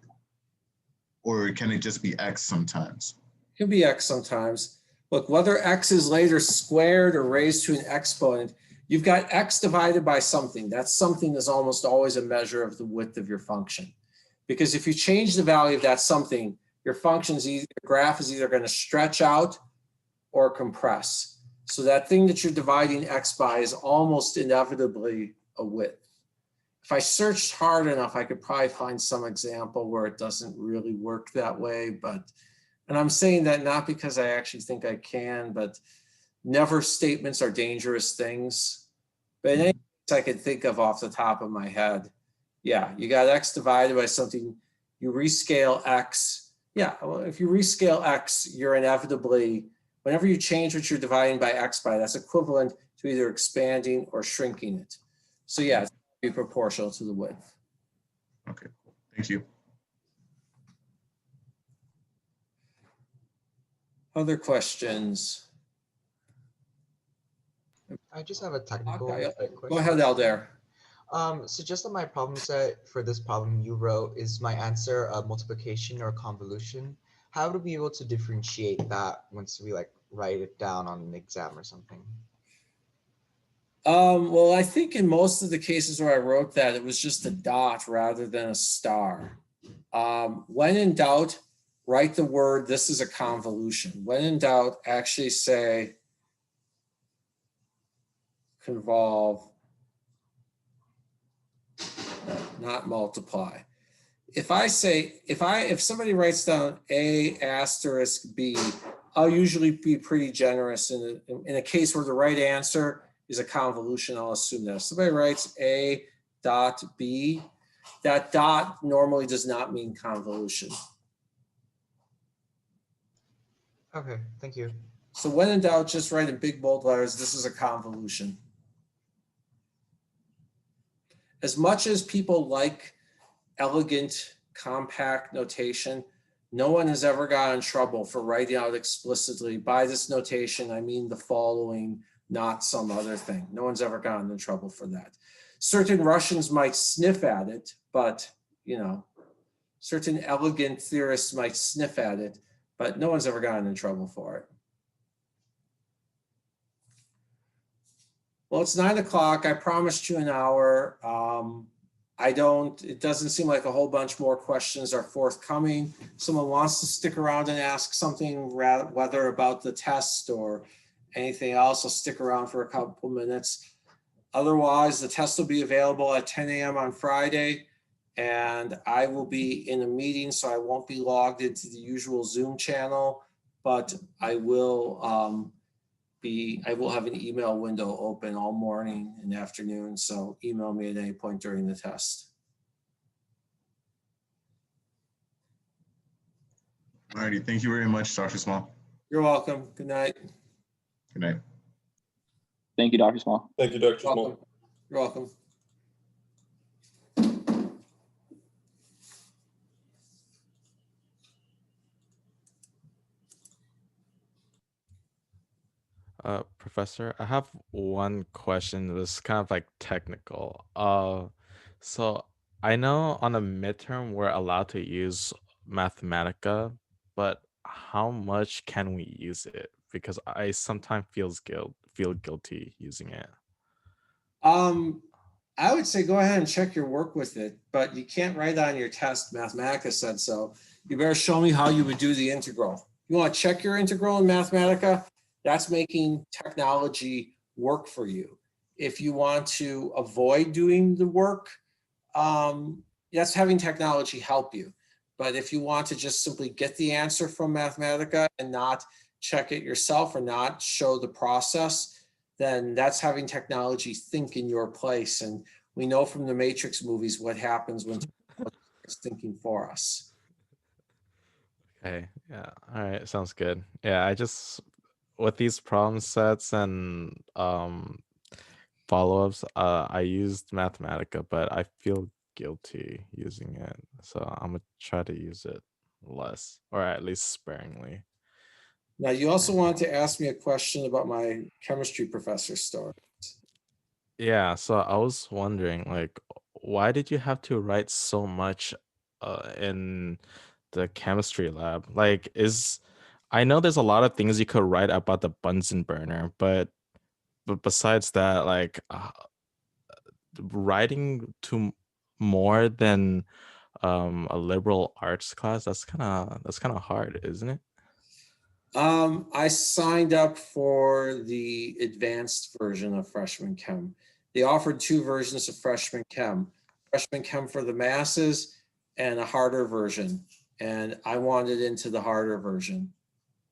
can it just be x sometimes? It can be x sometimes. Look, whether x is later squared or raised to an exponent, you've got x divided by something. That something is almost always a measure of the width of your function. Because if you change the value of that something, your graph is either going to stretch out or compress. So that thing that you're dividing x by is almost inevitably a width. If I searched hard enough, I could probably find some example where it doesn't really work that way. And I'm saying that not because I actually think I can, but never statements are dangerous things. But in any case I could think of off the top of my head, Yeah, you got x divided by something, you rescale x. Yeah, well, if you rescale x, you're inevitably, whenever you change what you're dividing by x by, that's equivalent to either expanding or shrinking it. So yeah, it's be proportional to the width. Okay, thank you. Other questions? I just have a technical Okay, question. go ahead, Aldair. So just on my problem set for this problem you wrote, is my answer a multiplication or convolution? How to be able to differentiate that once we like write it down on an exam or something? Well, I think in most of the cases where I wrote that, it was just a dot rather than a star. When in doubt, write the word, this is a convolution. When in doubt, actually say convolve, not multiply. If I say, if somebody writes down A asterisk B, I'll usually be pretty generous in a case where the right answer is a convolution. I'll assume that if somebody writes A dot B, that dot normally does not mean convolution. Okay, thank you. So when in doubt, just write in big bold letters, this is a convolution. As much as people like elegant, compact notation, no one has ever gotten in trouble for writing out explicitly, by this notation, I mean the following, not some other thing. No one's ever gotten in trouble for that. Certain Russians might sniff at it, but you know, certain elegant theorists might sniff at it, but no one's ever gotten in trouble for it. Well, it's 9 o'clock. I promised you an hour. It doesn't seem like a whole bunch more questions are forthcoming. Someone wants to stick around and ask something, whether about the test or anything else, I'll stick around for a couple minutes. Otherwise, the test will be available at 10 a.m. on Friday, and I will be in a meeting, so I won't be logged into the usual Zoom channel, but I will have an email window open all morning and afternoon, so email me at any point during the test. Alrighty, thank you very much, Dr. Small. You're welcome. Good night. Good night. Thank you, Dr. Small. Thank you, Dr. You're Small. welcome. You're welcome. Professor, I have one question that's kind of like technical. So I know on a midterm we're allowed to use Mathematica, but how much can we use it? Because I sometimes feel guilty using it. I would say go ahead and check your work with it, but you can't write on your test, Mathematica said so. You better show me how you would do the integral. You want to check your integral in Mathematica? That's making technology work for you. If you want to avoid doing the work, that's having technology help you. But if you want to just simply get the answer from Mathematica and not check it yourself or not show the process, then that's having technology think in your place. And we know from the Matrix movies what happens when technology is thinking for us. Okay, yeah, all right, sounds good. Yeah, I just with these problem sets and follow-ups, I used Mathematica, but I feel guilty using it, so I'm gonna try to use it less, or at least sparingly. Now, you also wanted to ask me a question about my chemistry professor story. Yeah, so I was wondering, like, why did you have to write so much in the chemistry lab? Like, I know there's a lot of things you could write about the Bunsen burner, but besides that, like, writing to more than a liberal arts class, that's kind of hard, isn't it? I signed up for the advanced version of freshman chem. They offered 2 versions of freshman chem for the masses and a harder version. And I wanted into the harder version.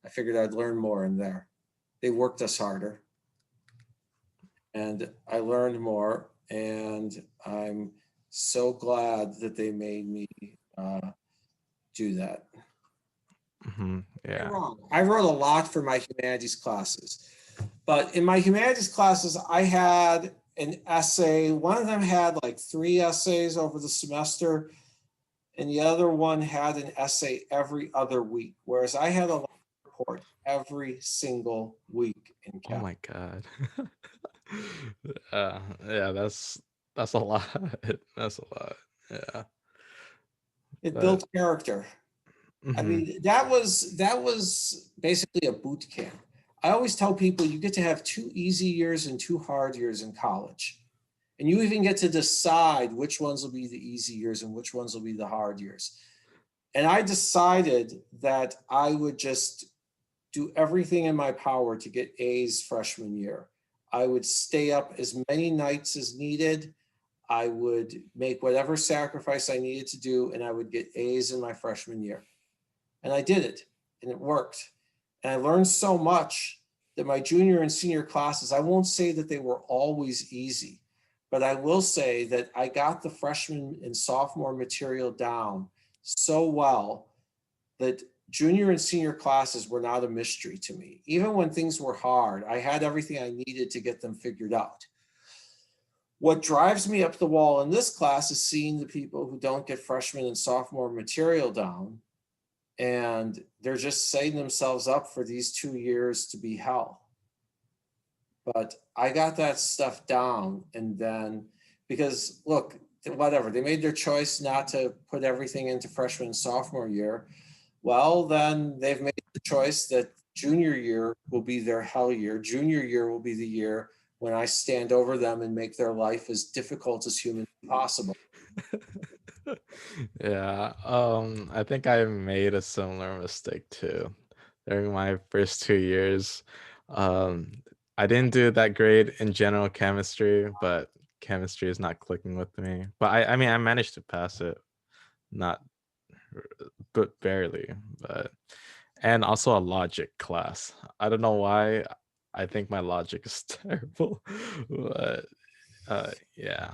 I figured I'd learn more in there. They worked us harder. And I learned more, and I'm So glad that they made me do that. Yeah. I wrote a lot for my humanities classes, but in my humanities classes, I had an essay. One of them had like 3 essays over the semester, and the other one had an essay every other week, whereas I had a report every single week in Oh Chem. my God. Yeah, that's a lot. That's a lot. Yeah. It But built character. I mhm. mean, that was basically a boot camp. I always tell people you get to have 2 easy years and 2 hard years in college. And you even get to decide which ones will be the easy years and which ones will be the hard years. And I decided that I would just do everything in my power to get A's freshman year. I would stay up as many nights as needed. I would make whatever sacrifice I needed to do, and I would get A's in my freshman year. And I did it, and it worked. And I learned so much that my junior and senior classes, I won't say that they were always easy, but I will say that I got the freshman and sophomore material down so well that junior and senior classes were not a mystery to me. Even when things were hard, I had everything I needed to get them figured out. What drives me up the wall in this class is seeing the people who don't get freshman and sophomore material down, and they're just setting themselves up for these 2 years to be hell. But I got that stuff down, and then, because look, whatever, they made their choice not to put everything into freshman and sophomore year. Well, then they've made the choice that junior year will be their hell year. Junior year will be the year when I stand over them and make their life as difficult as humanly possible. Yeah, I think I made a similar mistake too during my first 2 years. I didn't do that great in general chemistry, but chemistry is not clicking with me. But I mean, I managed to pass it, not, but barely. But and also a logic class. I don't know why. I think my logic is terrible, but yeah.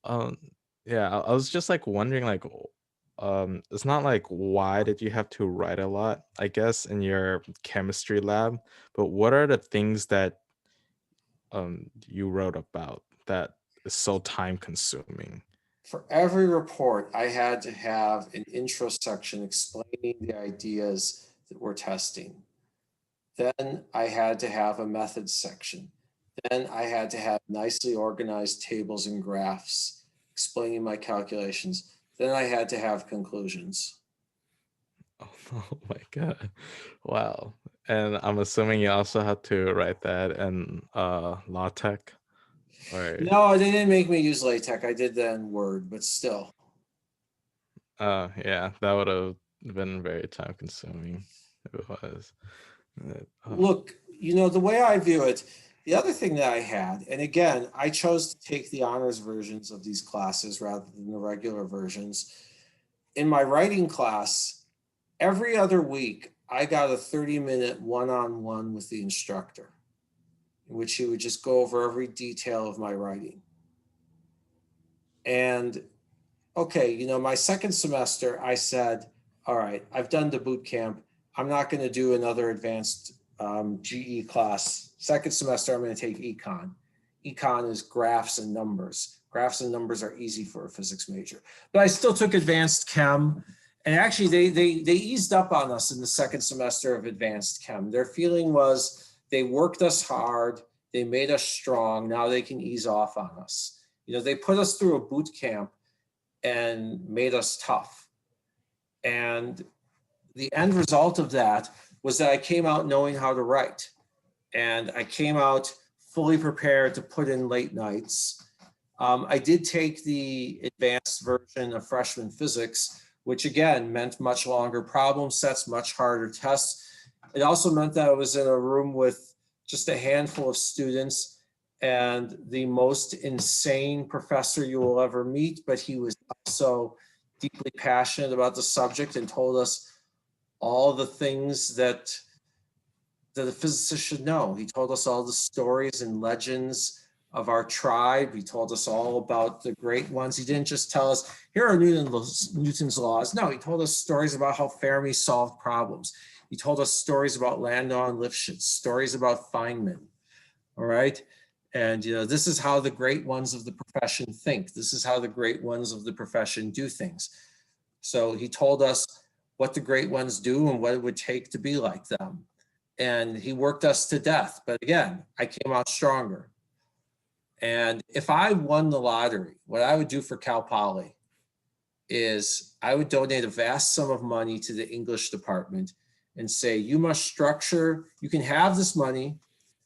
Um, yeah, I was just like wondering, like, it's not like why did you have to write a lot, I guess, in your chemistry lab, but what are the things that you wrote about that is so time consuming? For every report, I had to have an intro section explaining the ideas that we're testing. Then I had to have a methods section. Then I had to have nicely organized tables and graphs explaining my calculations. Then I had to have conclusions. Oh my God. Wow. And I'm assuming you also had to write that in LaTeX or No, they didn't make me use LaTeX. I did that in Word, but still. yeah, that would have been very time consuming if it was. Look, the way I view it, the other thing that I had, and again, I chose to take the honors versions of these classes rather than the regular versions. In my writing class, every other week, I got a 30-minute one-on-one with the instructor, in which he would just go over every detail of my writing. And okay, my second semester, I said, all right, I've done the boot camp. I'm not going to do another advanced GE class. Second semester, I'm going to take econ. Econ is graphs and numbers. Graphs and numbers are easy for a physics major. But I still took advanced chem. And actually, they eased up on us in the second semester of advanced chem. Their feeling was they worked us hard. They made us strong. Now they can ease off on us. They put us through a boot camp and made us tough. And the end result of that was that I came out knowing how to write. And I came out fully prepared to put in late nights. I did take the advanced version of freshman physics, which again meant much longer problem sets, much harder tests. It also meant that I was in a room with just a handful of students and the most insane professor you will ever meet, but he was also deeply passionate about the subject and told us all the things that a physicist should know. He told us all the stories and legends of our tribe. He told us all about the great ones. He didn't just tell us, here are Newton's laws. No, he told us stories about how Fermi solved problems. He told us stories about Landau and Lifshitz, stories about Feynman, all right? And this is how the great ones of the profession think. This is how the great ones of the profession do things. So he told us what the great ones do and what it would take to be like them. And he worked us to death. But again, I came out stronger. And if I won the lottery, what I would do for Cal Poly is I would donate a vast sum of money to the English department and say, you must structure, you can have this money.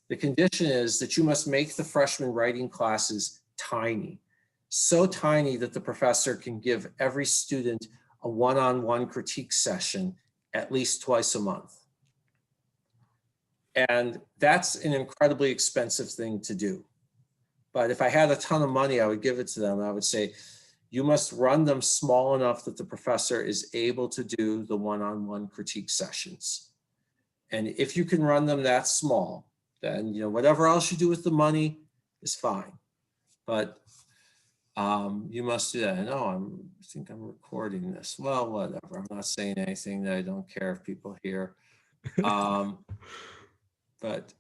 The condition is that you must make the freshman writing classes tiny, so tiny that the professor can give every student a one-on-one critique session at least twice a month. And that's an incredibly expensive thing to do. But if I had a ton of money, I would give it to them. I would say, you must run them small enough that the professor is able to do the one-on-one critique sessions. And if you can run them that small, then whatever else you do with the money is fine. But you must do that. I know, I think I'm recording this. Well, whatever. I'm not saying anything that I don't care if people hear. But